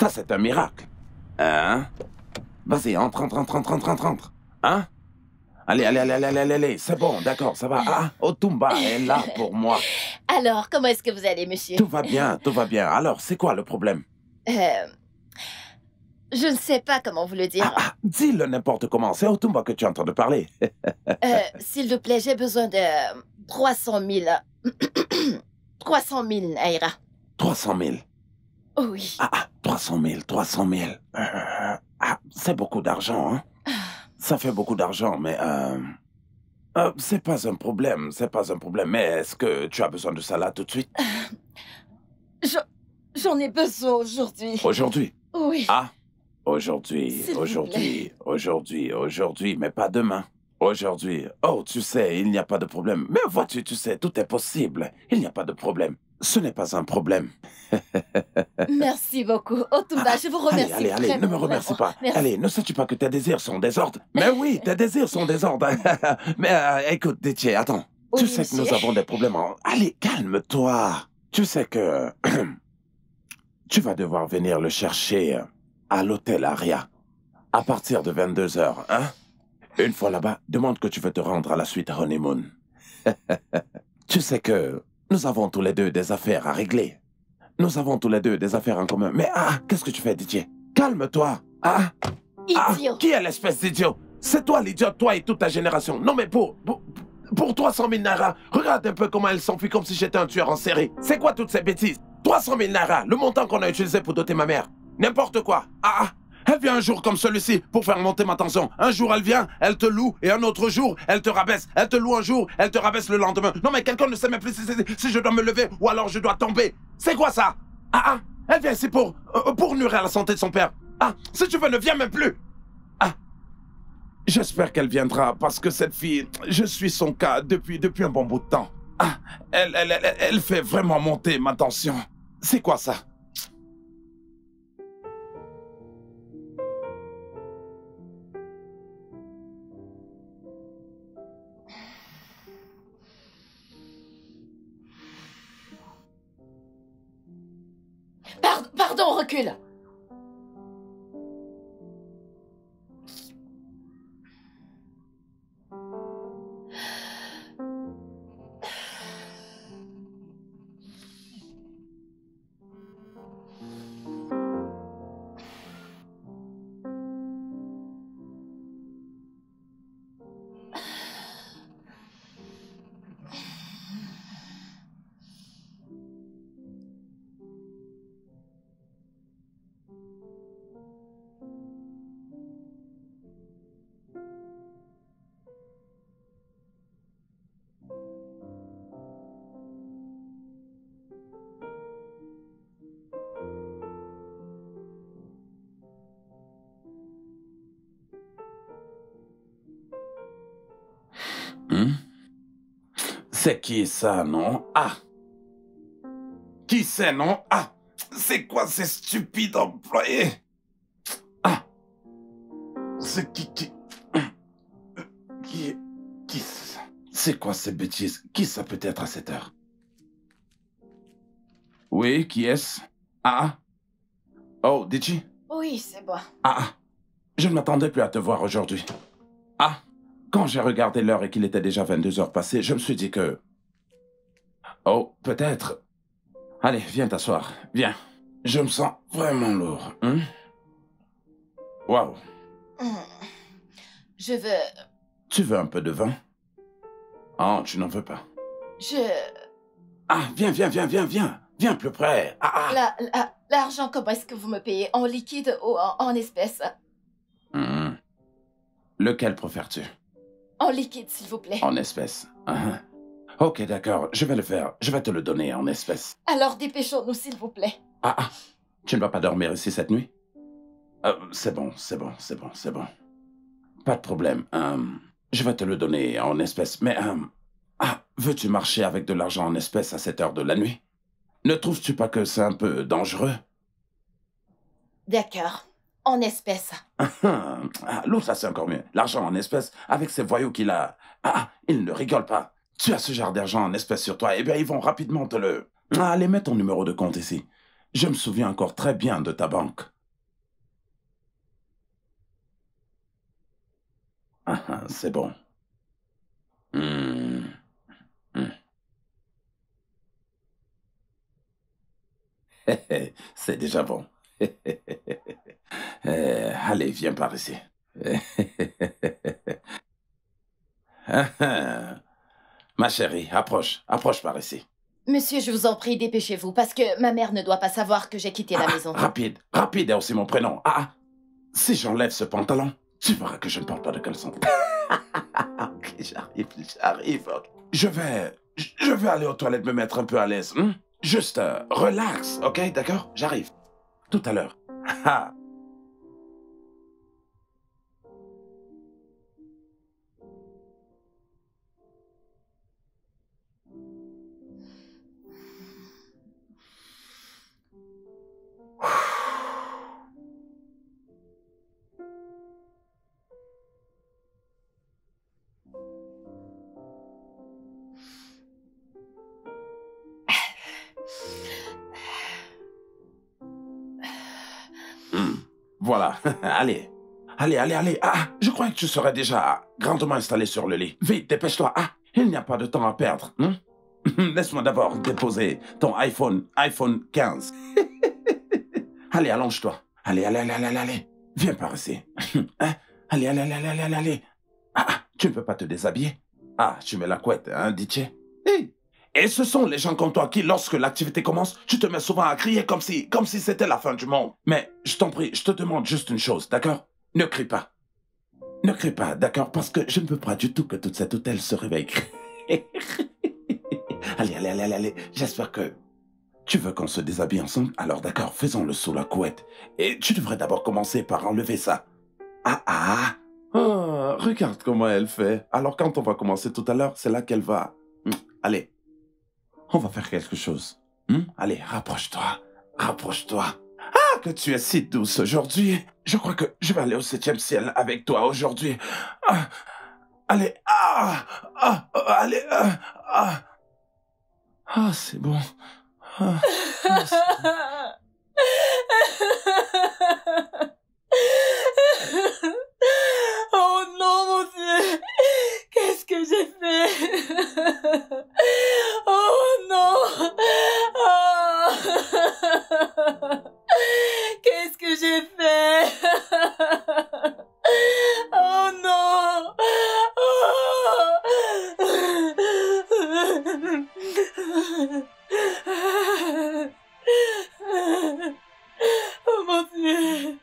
c'est un miracle. Hein? Vas-y, entre. Hein? Allez, c'est bon, d'accord, ça va. Otumba est là pour moi. Alors, comment est-ce que vous allez, monsieur? Tout va bien. Alors, c'est quoi le problème? Je ne sais pas comment vous le dire. Dis-le n'importe comment, c'est Otumba que tu es en train de parler. S'il vous plaît, j'ai besoin de 300 000... 300 000 naira. 300 000. Oui. 300 000, 300 000. C'est beaucoup d'argent, hein? Ça fait beaucoup d'argent, mais c'est pas un problème, c'est pas un problème. Mais est-ce que tu as besoin de ça là tout de suite? J'en ai besoin aujourd'hui. Aujourd'hui? Oui. Aujourd'hui, S'il vous plaît. aujourd'hui, mais pas demain. Aujourd'hui. Oh, tu sais, il n'y a pas de problème. Mais vois-tu, tu sais, tout est possible. Il n'y a pas de problème. Ce n'est pas un problème. Merci beaucoup. Otumba, je vous remercie. Allez, vraiment, ne me remercie vraiment. pas. Merci. Allez, ne sais-tu pas que tes désirs sont désordres? Mais oui, tes désirs sont désordres. Mais écoute, Détier, attends. Oui, Tu sais que nous monsieur. avons des problèmes. Allez, calme-toi. Tu sais que tu vas devoir venir le chercher à l'hôtel Aria à partir de 22h, hein? Une fois là-bas, demande que tu veux te rendre à la suite honeymoon. Tu sais que nous avons tous les deux des affaires à régler. Nous avons tous les deux des affaires en commun. Mais qu'est-ce que tu fais, Didier? Calme-toi. Idiot. Qui est l'espèce d'idiot? C'est toi l'idiot, toi et toute ta génération. Non mais pour 300 000 naira, regarde un peu comment elle s'enfuit comme si j'étais un tueur en série. C'est quoi toutes ces bêtises? 300 000 naira, le montant qu'on a utilisé pour doter ma mère. N'importe quoi. Elle vient un jour comme celui-ci pour faire monter ma tension. Un jour, elle vient, elle te loue, et un autre jour, elle te rabaisse. Elle te loue un jour, elle te rabaisse le lendemain. Non, mais quelqu'un ne sait même plus si je dois me lever ou alors je dois tomber. C'est quoi ça? Elle vient ici pour nuire à la santé de son père. Si tu veux, ne viens même plus. J'espère qu'elle viendra, parce que cette fille, je suis son cas depuis un bon bout de temps. Elle fait vraiment monter ma tension. C'est quoi ça? Pardon, recule. C'est qui ça, non? Qui c'est, non? C'est quoi ces stupides employés? C'est qui c'est quoi ces bêtises? Qui ça peut être à cette heure? Oui, qui est-ce? Oh, Dichi? Oui, c'est bon. Je ne m'attendais plus à te voir aujourd'hui. Quand j'ai regardé l'heure et qu'il était déjà 22h passées, je me suis dit que... Oh, peut-être... Allez, viens t'asseoir. Viens. Je me sens vraiment lourd. Waouh. Je veux... Tu veux un peu de vin? Oh, tu n'en veux pas. Viens. Viens plus près. L'argent, comment est-ce que vous me payez? En liquide ou en espèces? Lequel préfères-tu? En liquide, s'il vous plaît. En espèces. Ok, d'accord. Je vais le faire. Je vais te le donner en espèces. Alors dépêchons-nous, s'il vous plaît. Tu ne vas pas dormir ici cette nuit? C'est bon. Pas de problème. Je vais te le donner en espèces. Mais, veux-tu marcher avec de l'argent en espèces à cette heure de la nuit? Ne trouves-tu pas que c'est un peu dangereux? D'accord. En espèces. L'autre, ça c'est encore mieux. L'argent en espèces, avec ces voyous qu'il a... il ne rigole pas. Tu as ce genre d'argent en espèces sur toi, eh bien, ils vont rapidement te le... Allez, mets ton numéro de compte ici. Je me souviens encore très bien de ta banque. C'est bon. C'est déjà bon. Allez, viens par ici. Ma chérie, approche par ici. Monsieur, je vous en prie, dépêchez-vous, parce que ma mère ne doit pas savoir que j'ai quitté la maison. Rapide, rapide est aussi mon prénom. Si j'enlève ce pantalon, tu verras que je ne porte pas de caleçon. Ok, j'arrive. Ok. Je vais aller aux toilettes me mettre un peu à l'aise. Juste, relax, ok, d'accord? J'arrive. Tout à l'heure. Voilà, allez. Allez. Je croyais que tu serais déjà grandement installé sur le lit. Vite, dépêche-toi. Il n'y a pas de temps à perdre. Laisse-moi d'abord déposer ton iPhone 15. Allez, allonge-toi. Allez. Viens par ici. Allez. Tu ne peux pas te déshabiller? Tu mets la couette, hein, DJ? Et ce sont les gens comme toi qui, lorsque l'activité commence, tu te mets souvent à crier comme si c'était la fin du monde. Mais je t'en prie, je te demande juste une chose, d'accord? Ne crie pas. Ne crie pas, d'accord? Parce que je ne veux pas du tout que toute cette hôtel se réveille. Allez. J'espère que tu veux qu'on se déshabille ensemble. Alors d'accord, faisons-le sous la couette. Et tu devrais d'abord commencer par enlever ça. Oh, regarde comment elle fait. Alors quand on va commencer tout à l'heure, c'est là qu'elle va... Allez. On va faire quelque chose. Allez, rapproche-toi. Que tu es si douce aujourd'hui. Je crois que je vais aller au 7e ciel avec toi aujourd'hui. Allez, allez, c'est bon. C'est bon. Oh non, mon Dieu! Qu'est-ce que j'ai fait? Oh non! Qu'est-ce que j'ai fait? Oh non! Oh mon Dieu!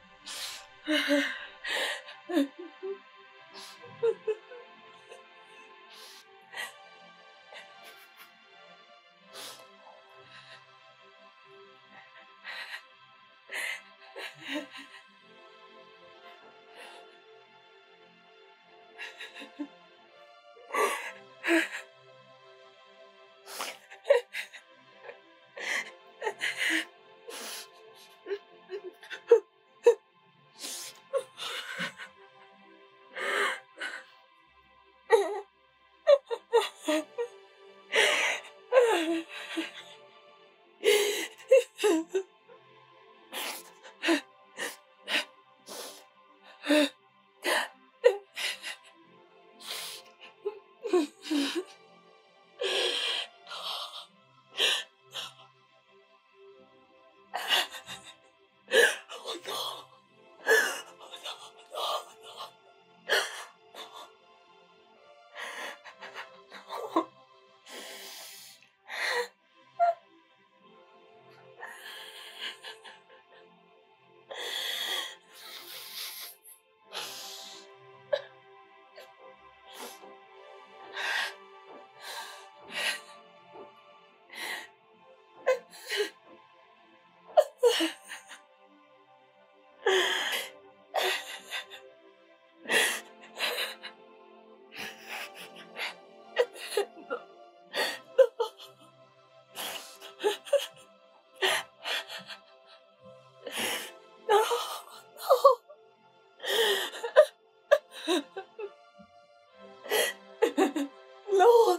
Non,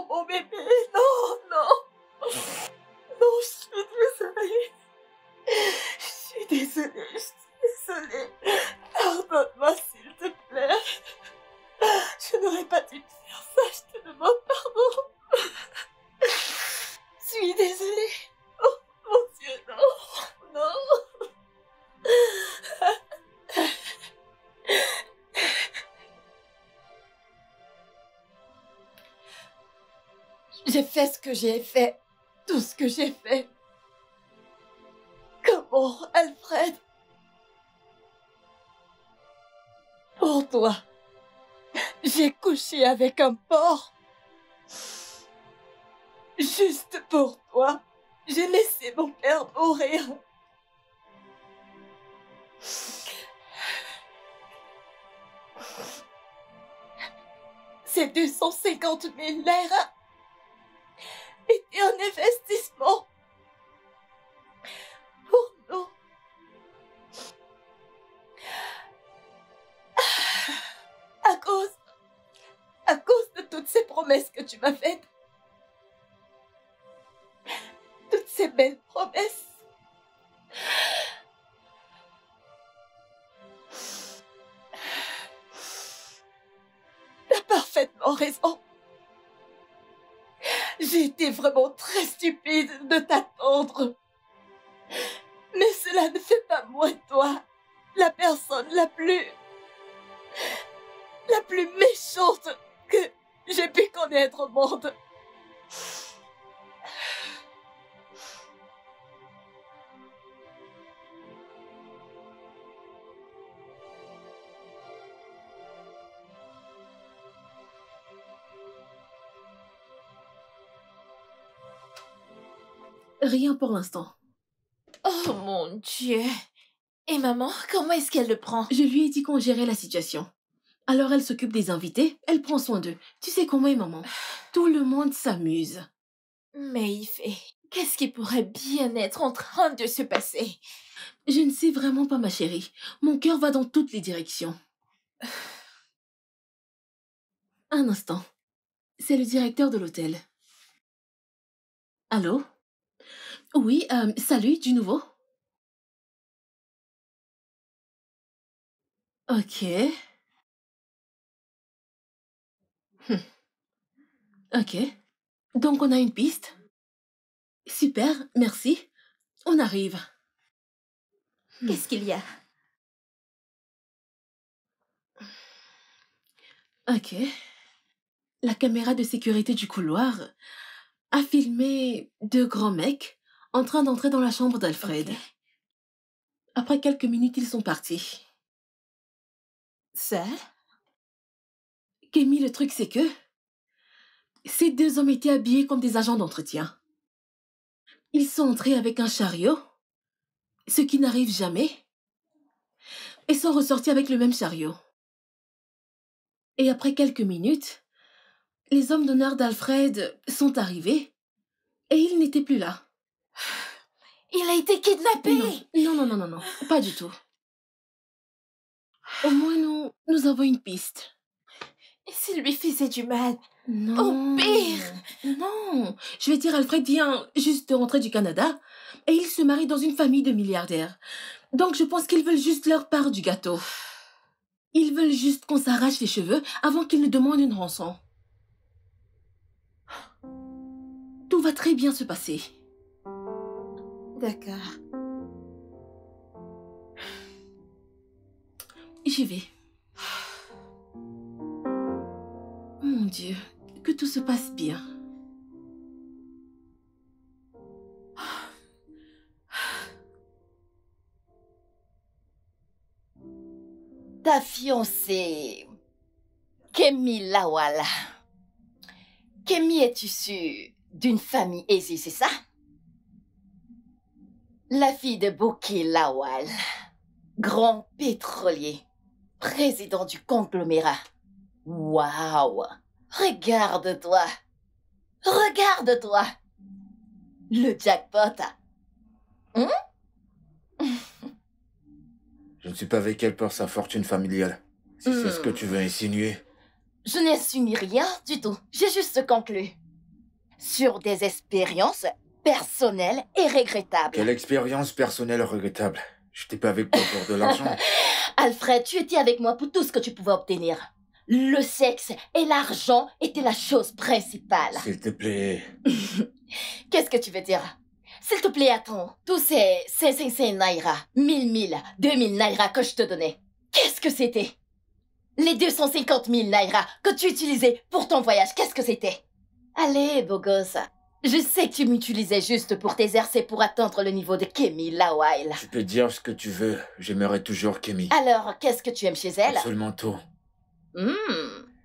mon bébé, non. Non, je suis désolée. Pardonne-moi, s'il te plaît. Je n'aurais pas dû te faire ça, je te demande pardon. Je suis désolée. Oh, mon Dieu, non. J'ai fait ce que j'ai fait tout ce que j'ai fait. Comment, Alfred? Pour toi, j'ai couché avec un porc. Juste pour toi, j'ai laissé mon père mourir. Ces 250 000 naira étaient un investissement pour nous. À cause de toutes ces promesses que tu m'as faites. Toutes ces belles promesses. T'as parfaitement raison. J'ai été vraiment très stupide de t'attendre. Mais cela ne fait pas moi de toi la personne la plus méchante que j'ai pu connaître au monde. Rien pour l'instant. Oh mon Dieu. Et maman, comment est-ce qu'elle le prend? Je lui ai dit qu'on gérait la situation. Alors elle s'occupe des invités, elle prend soin d'eux. Tu sais comment est maman. Tout le monde s'amuse. Mais qu'est-ce qui pourrait bien être en train de se passer? Je ne sais vraiment pas, ma chérie. Mon cœur va dans toutes les directions. Un instant. C'est le directeur de l'hôtel. Allô? Oui, salut, du nouveau? Ok. Ok. Donc on a une piste? Super, merci. On arrive. Qu'est-ce qu'il y a? Ok. La caméra de sécurité du couloir a filmé 2 grands mecs en train d'entrer dans la chambre d'Alfred. Ok. Après quelques minutes, ils sont partis. Ça? Kémy, le truc c'est que ces 2 hommes étaient habillés comme des agents d'entretien. Ils sont entrés avec un chariot, ce qui n'arrive jamais, et sont ressortis avec le même chariot. Et après quelques minutes, les hommes d'honneur d'Alfred sont arrivés et il n'était plus là. Il a été kidnappé! Non, pas du tout. Au moins, nous avons une piste. Et s'il lui faisait du mal? Non. Au pire! Non. Je vais dire, Alfred vient juste de rentrer du Canada et il se marie dans une famille de milliardaires. Donc, je pense qu'ils veulent juste leur part du gâteau. Ils veulent juste qu'on s'arrache les cheveux avant qu'ils ne demandent une rançon. Tout va très bien se passer. D'accord. J'y vais. Mon Dieu, que tout se passe bien. Ta fiancée, Kémy Lawal. Kémy est issue d'une famille aisée, c'est ça? La fille de Bouki Lawal, grand pétrolier, président du conglomérat. Waouh! Regarde-toi! Regarde-toi! Le jackpot! Je ne suis pas avec elle pour sa fortune familiale. Si c'est ce que tu veux insinuer. Je n'insinue rien du tout. J'ai juste conclu. Sur des expériences personnelles et regrettables. Quelle expérience personnelle regrettable. Je n'étais pas avec toi pour de l'argent. Alfred, tu étais avec moi pour tout ce que tu pouvais obtenir. Le sexe et l'argent étaient la chose principale. S'il te plaît. Qu'est-ce que tu veux dire? S'il te plaît, attends. Tous ces 500 naira, 1000, 2000 naira que je te donnais, qu'est-ce que c'était? Les 250 000 naira que tu utilisais pour ton voyage, qu'est-ce que c'était? Allez, beau gosse, Je sais que tu m'utilisais juste pour t'exercer pour atteindre le niveau de Kemi Lawile. Tu peux dire ce que tu veux, j'aimerais toujours Kemi. Alors, qu'est-ce que tu aimes chez elle? Absolument tout. Hmm.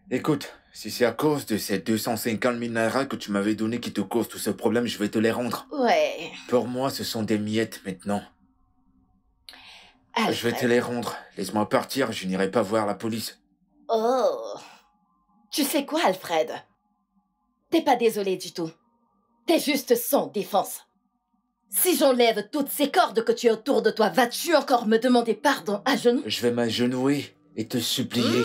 Écoute, si c'est à cause de ces 250 minéraux que tu m'avais donnés qui te causent tout ce problème, je vais te les rendre. Ouais. Pour moi, ce sont des miettes maintenant. Alfred. Je vais te les rendre. Laisse-moi partir, je n'irai pas voir la police. Oh. Tu sais quoi, Alfred? T'es pas désolé du tout. T'es juste sans défense. Si j'enlève toutes ces cordes que tu as autour de toi, vas-tu encore me demander pardon à genoux? Je vais m'agenouiller et te supplier.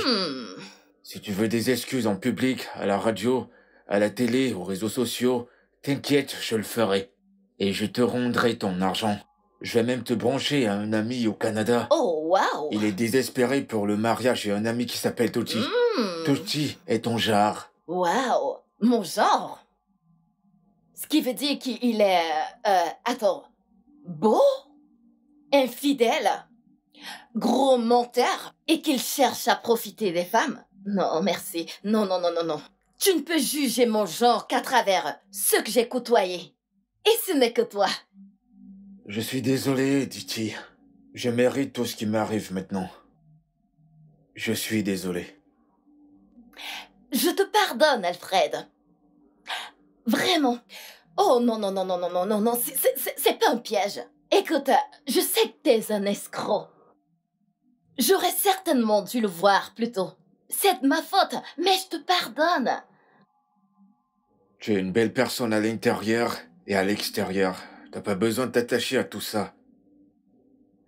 Si tu veux des excuses en public, à la radio, à la télé, aux réseaux sociaux, t'inquiète, je le ferai. Et je te rendrai ton argent. Je vais même te brancher à un ami au Canada. Oh, waouh! Il est désespéré pour le mariage et un ami qui s'appelle Toti. Toti est ton genre. Waouh! Mon genre? Ce qui veut dire qu'il est... attends. Beau? Infidèle? Gros menteur? Et qu'il cherche à profiter des femmes? Non, merci. Non, non, non, non, non. Tu ne peux juger mon genre qu'à travers ceux que j'ai côtoyés. Et ce n'est que toi. Je suis désolé, Titi. Je mérite tout ce qui m'arrive maintenant. Je suis désolé. Je te pardonne, Alfred. Vraiment. Oh non, non, non, non, non, non, non, non, c'est pas un piège. Écoute, je sais que t'es un escroc. J'aurais certainement dû le voir plus tôt. C'est de ma faute, mais je te pardonne. Tu es une belle personne à l'intérieur et à l'extérieur. T'as pas besoin de t'attacher à tout ça.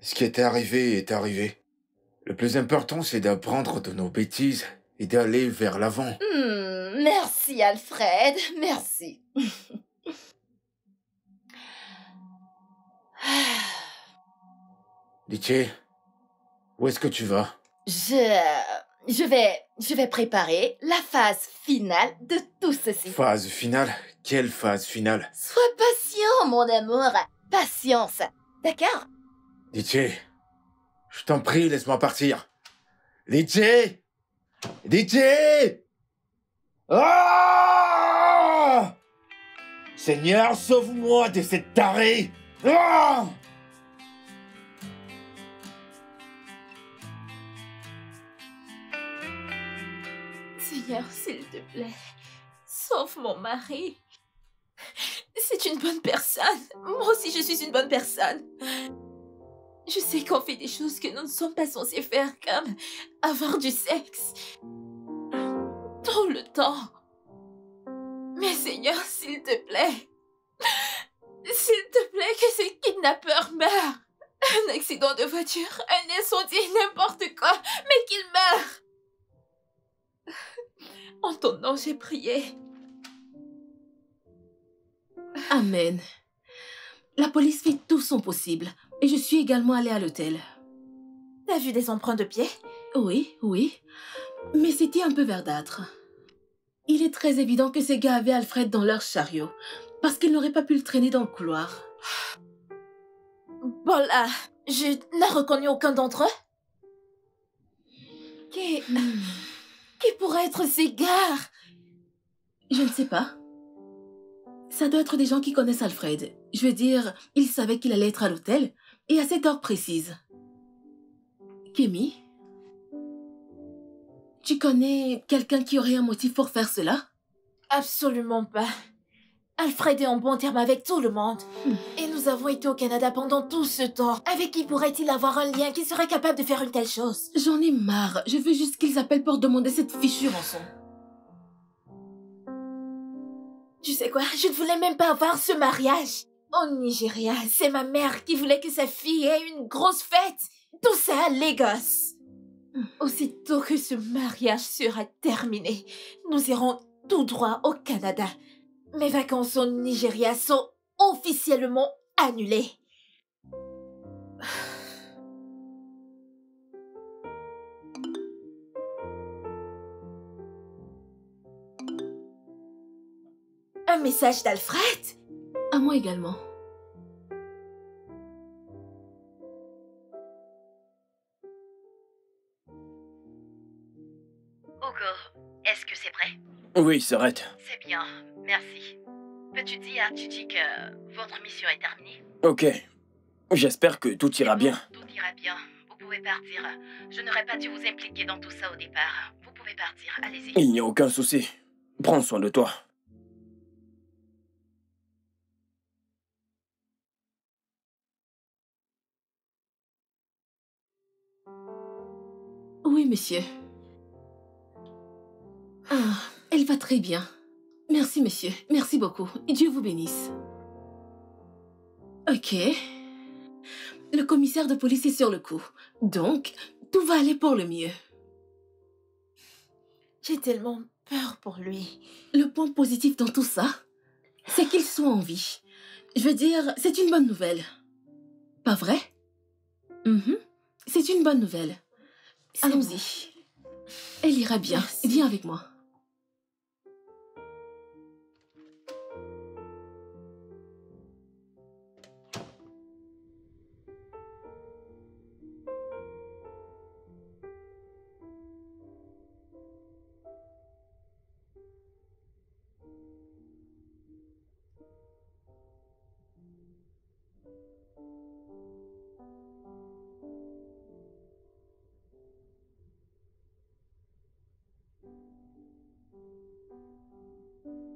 Ce qui est arrivé est arrivé. Le plus important, c'est d'apprendre de nos bêtises et d'aller vers l'avant. Merci, Alfred, merci. Litchi, où est-ce que tu vas? Je vais préparer la phase finale de tout ceci. Phase finale? Quelle phase finale? Sois patient, mon amour. Patience, d'accord? Litchi, je t'en prie, laisse-moi partir. Litchi! Litchi! Ah! Seigneur, sauve-moi de cette tarée! Ah! Seigneur, s'il te plaît, sauve mon mari. C'est une bonne personne. Moi aussi, je suis une bonne personne. Je sais qu'on fait des choses que nous ne sommes pas censés faire, comme avoir du sexe tout le temps. Mais Seigneur, s'il te plaît, que ces kidnappeurs meurent. Un accident de voiture, un incendie, n'importe quoi, mais qu'ils meurent. En ton nom, j'ai prié. Amen. La police fait tout son possible. Et je suis également allée à l'hôtel. T'as vu des empreintes de pieds? Oui, oui. Mais c'était un peu verdâtre. Il est très évident que ces gars avaient Alfred dans leur chariot. Parce qu'ils n'auraient pas pu le traîner dans le couloir. Bon là, je n'ai reconnu aucun d'entre eux. Qui pourrait être ces gars? Je ne sais pas. Ça doit être des gens qui connaissent Alfred. Je veux dire, ils savaient qu'il allait être à l'hôtel et à cette heure précise. Kemi, tu connais quelqu'un qui aurait un motif pour faire cela? Absolument pas. Alfred est en bon terme avec tout le monde. Et nous avons été au Canada pendant tout ce temps. Avec qui pourrait-il avoir un lien qui serait capable de faire une telle chose? J'en ai marre. Je veux juste qu'ils appellent pour demander cette fichue rançon. Tu sais quoi? Je ne voulais même pas avoir ce mariage. Au Nigeria, c'est ma mère qui voulait que sa fille ait une grosse fête. Tout ça à Lagos. Aussitôt que ce mariage sera terminé, nous irons tout droit au Canada. Mes vacances au Nigeria sont officiellement annulées. Un message d'Alfred? À moi également. Hugo, est-ce que c'est prêt? Oui, Sorette. C'est bien, merci. Peux-tu dire à Gigi que votre mission est terminée? Ok. J'espère que tout ira bien. Tout ira bien. Vous pouvez partir. Je n'aurais pas dû vous impliquer dans tout ça au départ. Vous pouvez partir. Allez-y. Il n'y a aucun souci. Prends soin de toi. Oui, monsieur. Ah, elle va très bien. Merci, monsieur. Merci beaucoup. Dieu vous bénisse. Ok. Le commissaire de police est sur le coup. Donc, tout va aller pour le mieux. J'ai tellement peur pour lui. Le point positif dans tout ça, c'est qu'il soit en vie. Je veux dire, c'est une bonne nouvelle. Pas vrai? C'est une bonne nouvelle. Allons-y. Elle ira bien. Merci. Viens avec moi.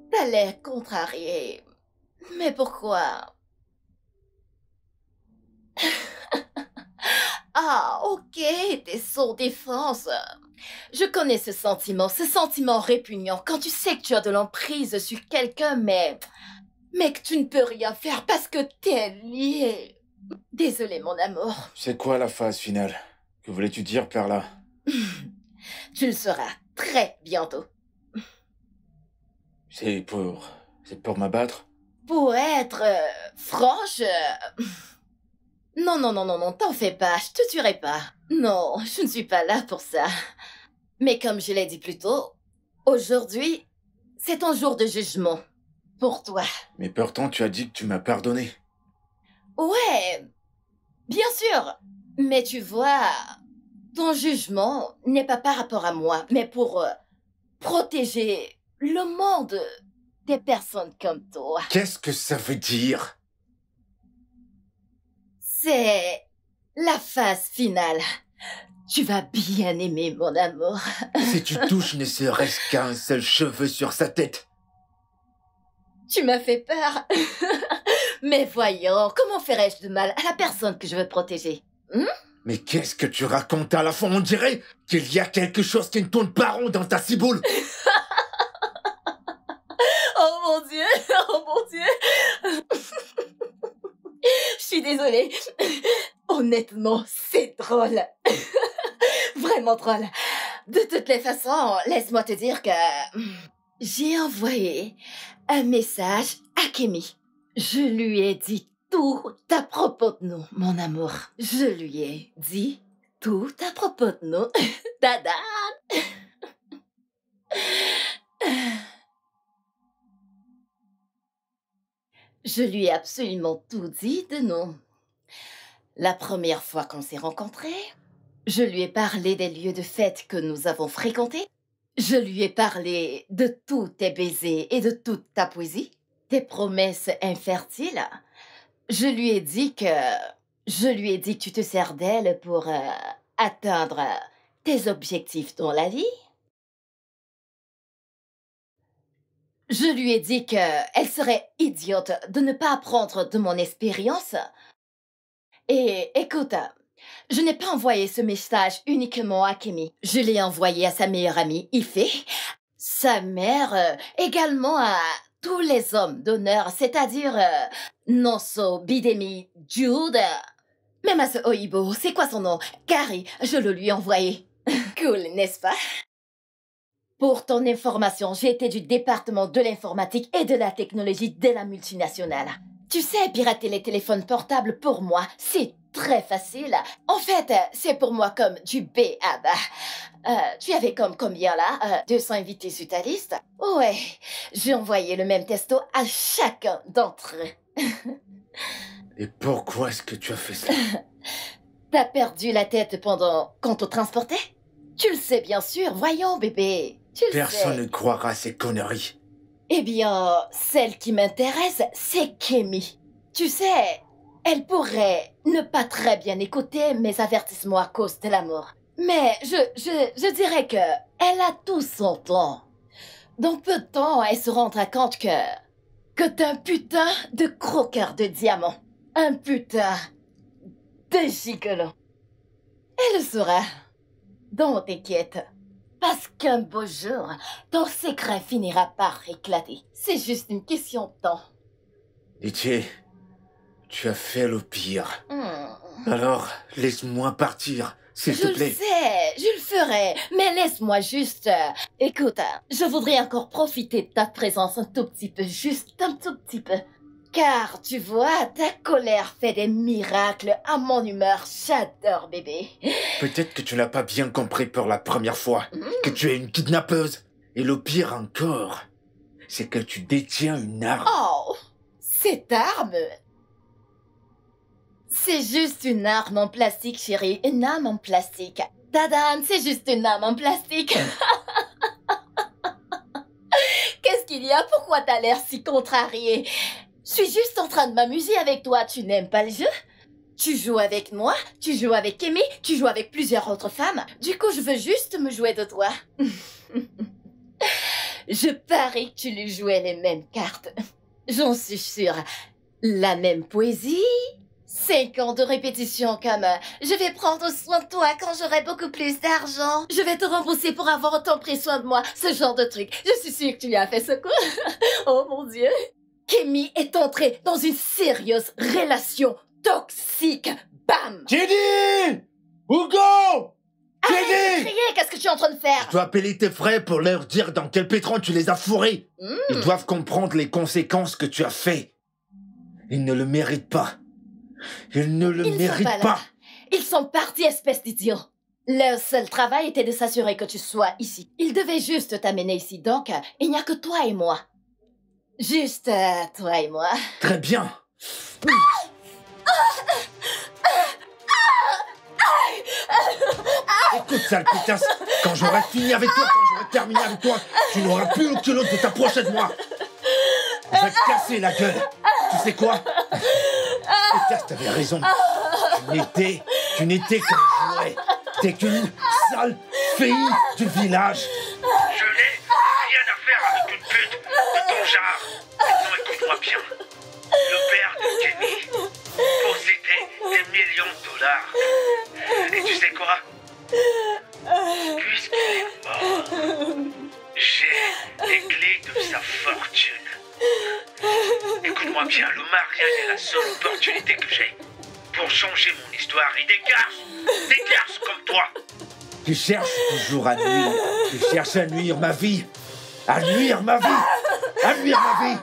T'as l'air contrarié. Mais pourquoi? Ah, ok, t'es sans défense. Je connais ce sentiment répugnant quand tu sais que tu as de l'emprise sur quelqu'un, mais que tu ne peux rien faire parce que t'es lié. Désolé, mon amour. C'est quoi la phase finale? Que voulais-tu dire par là? Tu le sauras très bientôt. C'est pour m'abattre? Pour être franche... Non, t'en fais pas, je te tuerai pas. Non, je ne suis pas là pour ça. Mais comme je l'ai dit plus tôt, aujourd'hui, c'est ton jour de jugement. Pour toi. Mais pourtant, tu as dit que tu m'as pardonné. Ouais, bien sûr. Mais tu vois, ton jugement n'est pas par rapport à moi, mais pour protéger le monde des personnes comme toi. Qu'est-ce que ça veut dire? C'est la phase finale. Tu vas bien aimer, mon amour. Si tu touches ne serait-ce qu'un seul cheveu sur sa tête. Tu m'as fait peur. Mais voyons, comment ferais-je de mal à la personne que je veux protéger? Mais qu'est-ce que tu racontes à la fin? On dirait qu'il y a quelque chose qui ne tourne pas rond dans ta ciboule. Oh mon Dieu, oh mon Dieu. Je suis désolée. Honnêtement, c'est drôle. Vraiment drôle. De toutes les façons, laisse-moi te dire que j'ai envoyé un message à Kémy. Je lui ai dit tout à propos de nous, mon amour. Je lui ai dit tout à propos de nous. Dada. Je lui ai absolument tout dit de nous. La première fois qu'on s'est rencontrés, je lui ai parlé des lieux de fête que nous avons fréquentés. Je lui ai parlé de tous tes baisers et de toute ta poésie, tes promesses infertiles. Je lui ai dit que tu te sers d'elle pour atteindre tes objectifs dans la vie. Je lui ai dit qu'elle serait idiote de ne pas apprendre de mon expérience. Et écoute, je n'ai pas envoyé ce message uniquement à Kémy. Je l'ai envoyé à sa meilleure amie, Ife, sa mère, également à tous les hommes d'honneur, c'est-à-dire Nonso, Bidemi, Jude, même à ce Oibo, c'est quoi son nom? Gary, je le lui ai envoyé. Cool, n'est-ce pas? Pour ton information, j'ai été du département de l'informatique et de la technologie de la multinationale. Tu sais, pirater les téléphones portables, pour moi, c'est très facile. En fait, c'est pour moi comme du B.A.B.A. Tu avais comme combien là 200 invités sur ta liste? Ouais, j'ai envoyé le même texto à chacun d'entre eux. Et pourquoi est-ce que tu as fait ça? T'as perdu la tête pendant qu'on te transportait? Tu le sais bien sûr, voyons bébé. Tu le sais. Personne ne croira à ces conneries. Eh bien, celle qui m'intéresse, c'est Kémy. Tu sais, elle pourrait ne pas très bien écouter mes avertissements à cause de l'amour. Mais je dirais que elle a tout son temps. Dans peu de temps, elle se rendra compte que t'es un putain de croqueur de diamants. Un putain de gigolo. Elle le saura. Donc t'inquiète. Parce qu'un beau jour, ton secret finira par éclater. C'est juste une question de temps. Litchi, tu as fait le pire. Alors, laisse-moi partir, s'il te plaît. Je le sais, je le ferai, mais laisse-moi juste... Écoute, je voudrais encore profiter de ta présence un tout petit peu, juste un tout petit peu. Car, tu vois, ta colère fait des miracles à mon humeur. J'adore, bébé. Peut-être que tu n'as pas bien compris pour la première fois que tu es une kidnappeuse. Et le pire encore, c'est que tu détiens une arme. Oh, cette arme... C'est juste une arme en plastique, chérie. Une arme en plastique. Tadam, c'est juste une arme en plastique. Qu'est-ce qu'il y a? Pourquoi t'as l'air si contrarié? Je suis juste en train de m'amuser avec toi. Tu n'aimes pas le jeu? Tu joues avec moi, tu joues avec Kémy, tu joues avec plusieurs autres femmes. Du coup, je veux juste me jouer de toi. Je parie que tu lui jouais les mêmes cartes. J'en suis sûre. La même poésie, 5 ans de répétition comme je vais prendre soin de toi quand j'aurai beaucoup plus d'argent. Je vais te rembourser pour avoir autant pris soin de moi. Ce genre de truc. Je suis sûre que tu lui as fait ce coup. Oh mon Dieu. Kémy est entrée dans une sérieuse relation toxique. Bam! Jenny! Hugo! Arrête de Jenny! crier, qu'est-ce que tu es en train de faire? Je dois appeler tes frères pour leur dire dans quel pétron tu les as fourrés. Ils doivent comprendre les conséquences que tu as fait. Ils ne le méritent pas. Ils ne le méritent pas. Ils sont partis, espèce d'idiot. Leur seul travail était de s'assurer que tu sois ici. Ils devaient juste t'amener ici, donc il n'y a que toi et moi. Juste toi et moi. Très bien. Écoute, sale putasse, quand j'aurai fini avec toi, quand j'aurai terminé avec toi, tu n'auras plus le culot de t'approcher de moi. Je vais te casser la gueule. Tu sais quoi? Pétasse, t'avais raison. Tu n'étais qu'un jouet. T'es qu'une sale fille du village. Je n'ai rien à faire avec une pute de ton genre. Maintenant, écoute-moi bien. Le père de Kémy possédait des millions de dollars. Et tu sais quoi? Puisqu'il est mort, j'ai les clés de sa fortune. Écoute-moi bien, le mariage est la seule opportunité que j'ai pour changer mon histoire. Et des garces comme toi. Tu cherches toujours à nuire. Tu cherches à nuire ma vie. À nuire ma vie. À nuire ma vie.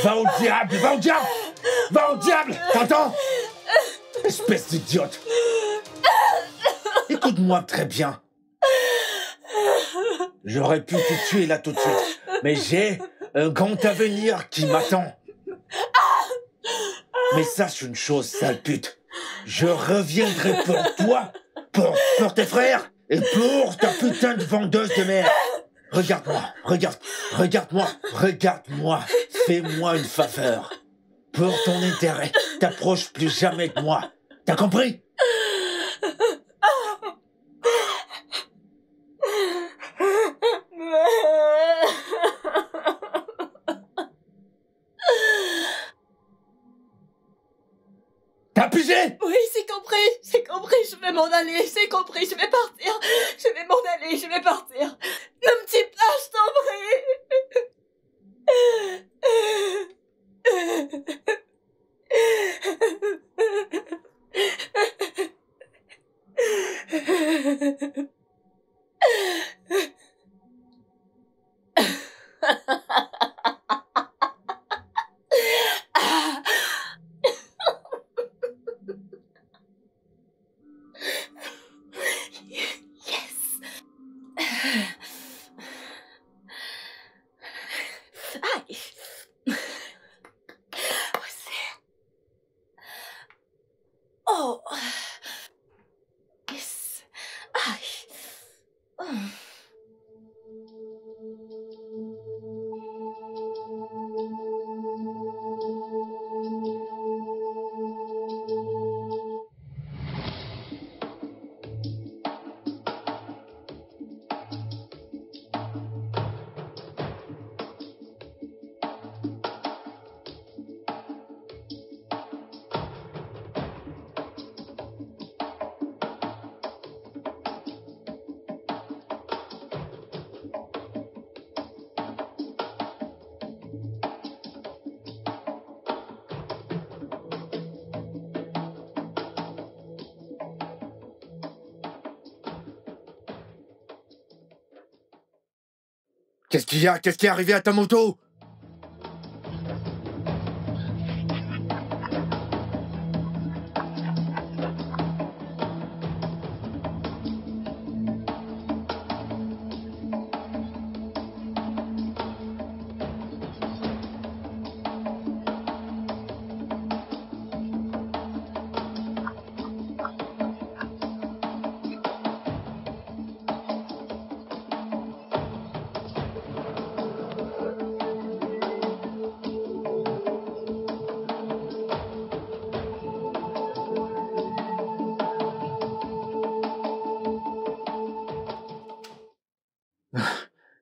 Va au diable, va au diable. Va au diable, t'entends? Espèce d'idiote. Écoute-moi très bien. J'aurais pu te tuer là tout de suite, mais j'ai un grand avenir qui m'attend. Mais sache une chose, sale pute. Je reviendrai pour toi, pour tes frères et pour ta putain de vendeuse de merde. Regarde-moi, regarde-moi. Fais-moi une faveur. Pour ton intérêt, t'approches plus jamais de moi. T'as compris? T'as pigé? Oui, c'est compris, je vais m'en aller, c'est compris, je vais partir. Je vais m'en aller, je vais partir. Ne me tue pas, je t'en Qu'est-ce qu'il y a? Qu'est-ce qui est arrivé à ta moto?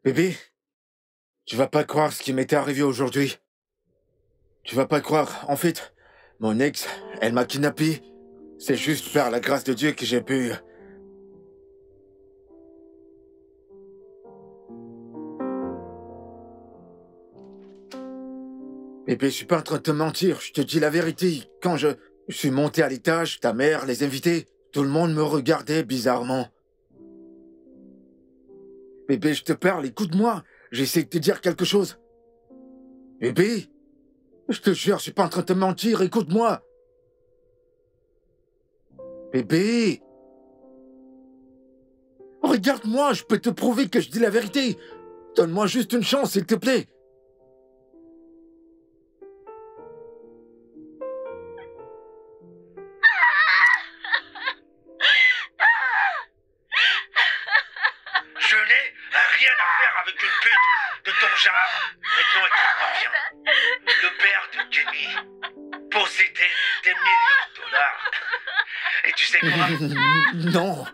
Bébé, tu vas pas croire ce qui m'était arrivé aujourd'hui. Tu vas pas croire. En fait, mon ex, elle m'a kidnappé. C'est juste par la grâce de Dieu que j'ai pu... Bébé, je suis pas en train de te mentir. Je te dis la vérité. Quand je suis monté à l'étage, ta mère, les invités, tout le monde me regardait bizarrement. Bébé, je te parle, écoute-moi. J'essaie de te dire quelque chose. Bébé, je te jure, je suis pas en train de te mentir, écoute-moi. Bébé. Regarde-moi, je peux te prouver que je dis la vérité. Donne-moi juste une chance, s'il te plaît. Je n'ai rien à faire avec une pute de ton genre. Maintenant, écoute-moi bien. Le père de Kenny possédait des millions de dollars. Et tu sais quoi? Non,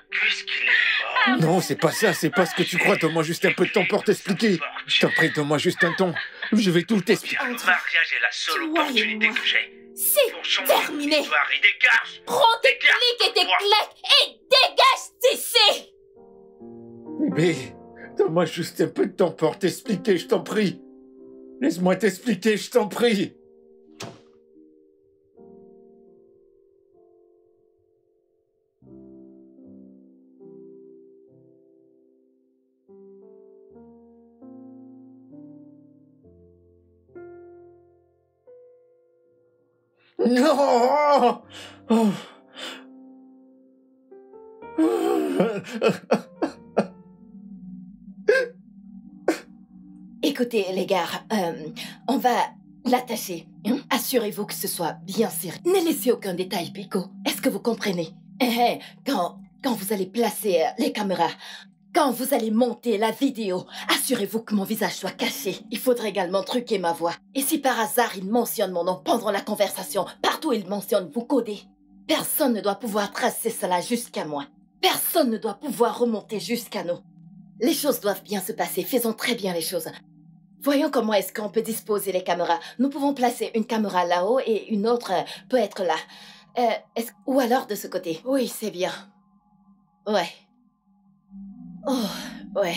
Puisqu'il est mort... non, c'est pas ça, c'est pas ce que tu crois. Donne-moi juste un peu de temps pour t'expliquer. Je t'en prie, donne-moi juste un temps. Je vais tout t'expliquer. Bien, le mariage est la seule Toi et opportunité moi. que j'ai C'est pour changer terminé. l'histoire. Et dégage! Prends tes Dégage clics et tes toi. claques et dégage d'ici. Bébé, donne-moi juste un peu de temps pour t'expliquer, je t'en prie. Laisse-moi t'expliquer, je t'en prie. Non! Oh. Écoutez, les gars, on va l'attacher. Hein? Assurez-vous que ce soit bien serré. Ne laissez aucun détail, Pico. Est-ce que vous comprenez? Quand vous allez placer les caméras, quand vous allez monter la vidéo, assurez-vous que mon visage soit caché. Il faudrait également truquer ma voix. Et si par hasard il mentionne mon nom pendant la conversation, partout où il mentionne, vous codez. Personne ne doit pouvoir tracer cela jusqu'à moi. Personne ne doit pouvoir remonter jusqu'à nous. Les choses doivent bien se passer. Faisons très bien les choses. Voyons comment est-ce qu'on peut disposer les caméras. Nous pouvons placer une caméra là-haut et une autre peut être là. Ou alors de ce côté. Oui, c'est bien. Ouais. Oh, ouais.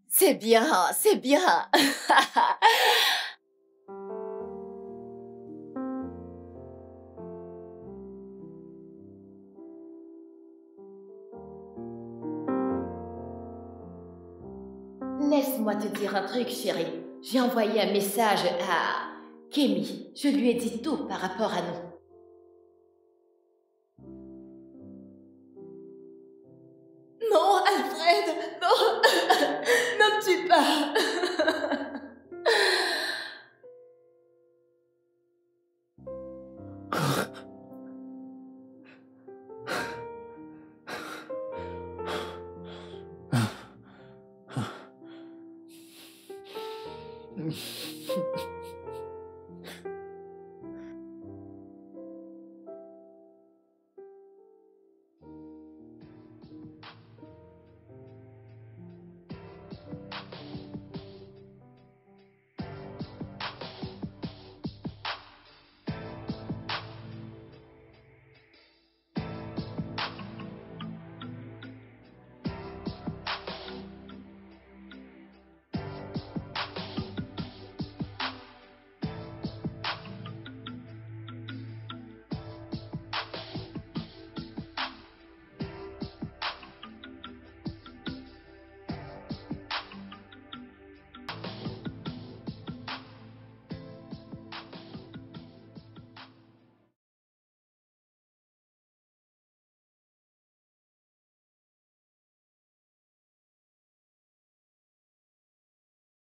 C'est bien, c'est bien. Laisse-moi te dire un truc, chérie. J'ai envoyé un message à Kémy. Je lui ai dit tout par rapport à nous. Non, Alfred, non, ne me tue pas.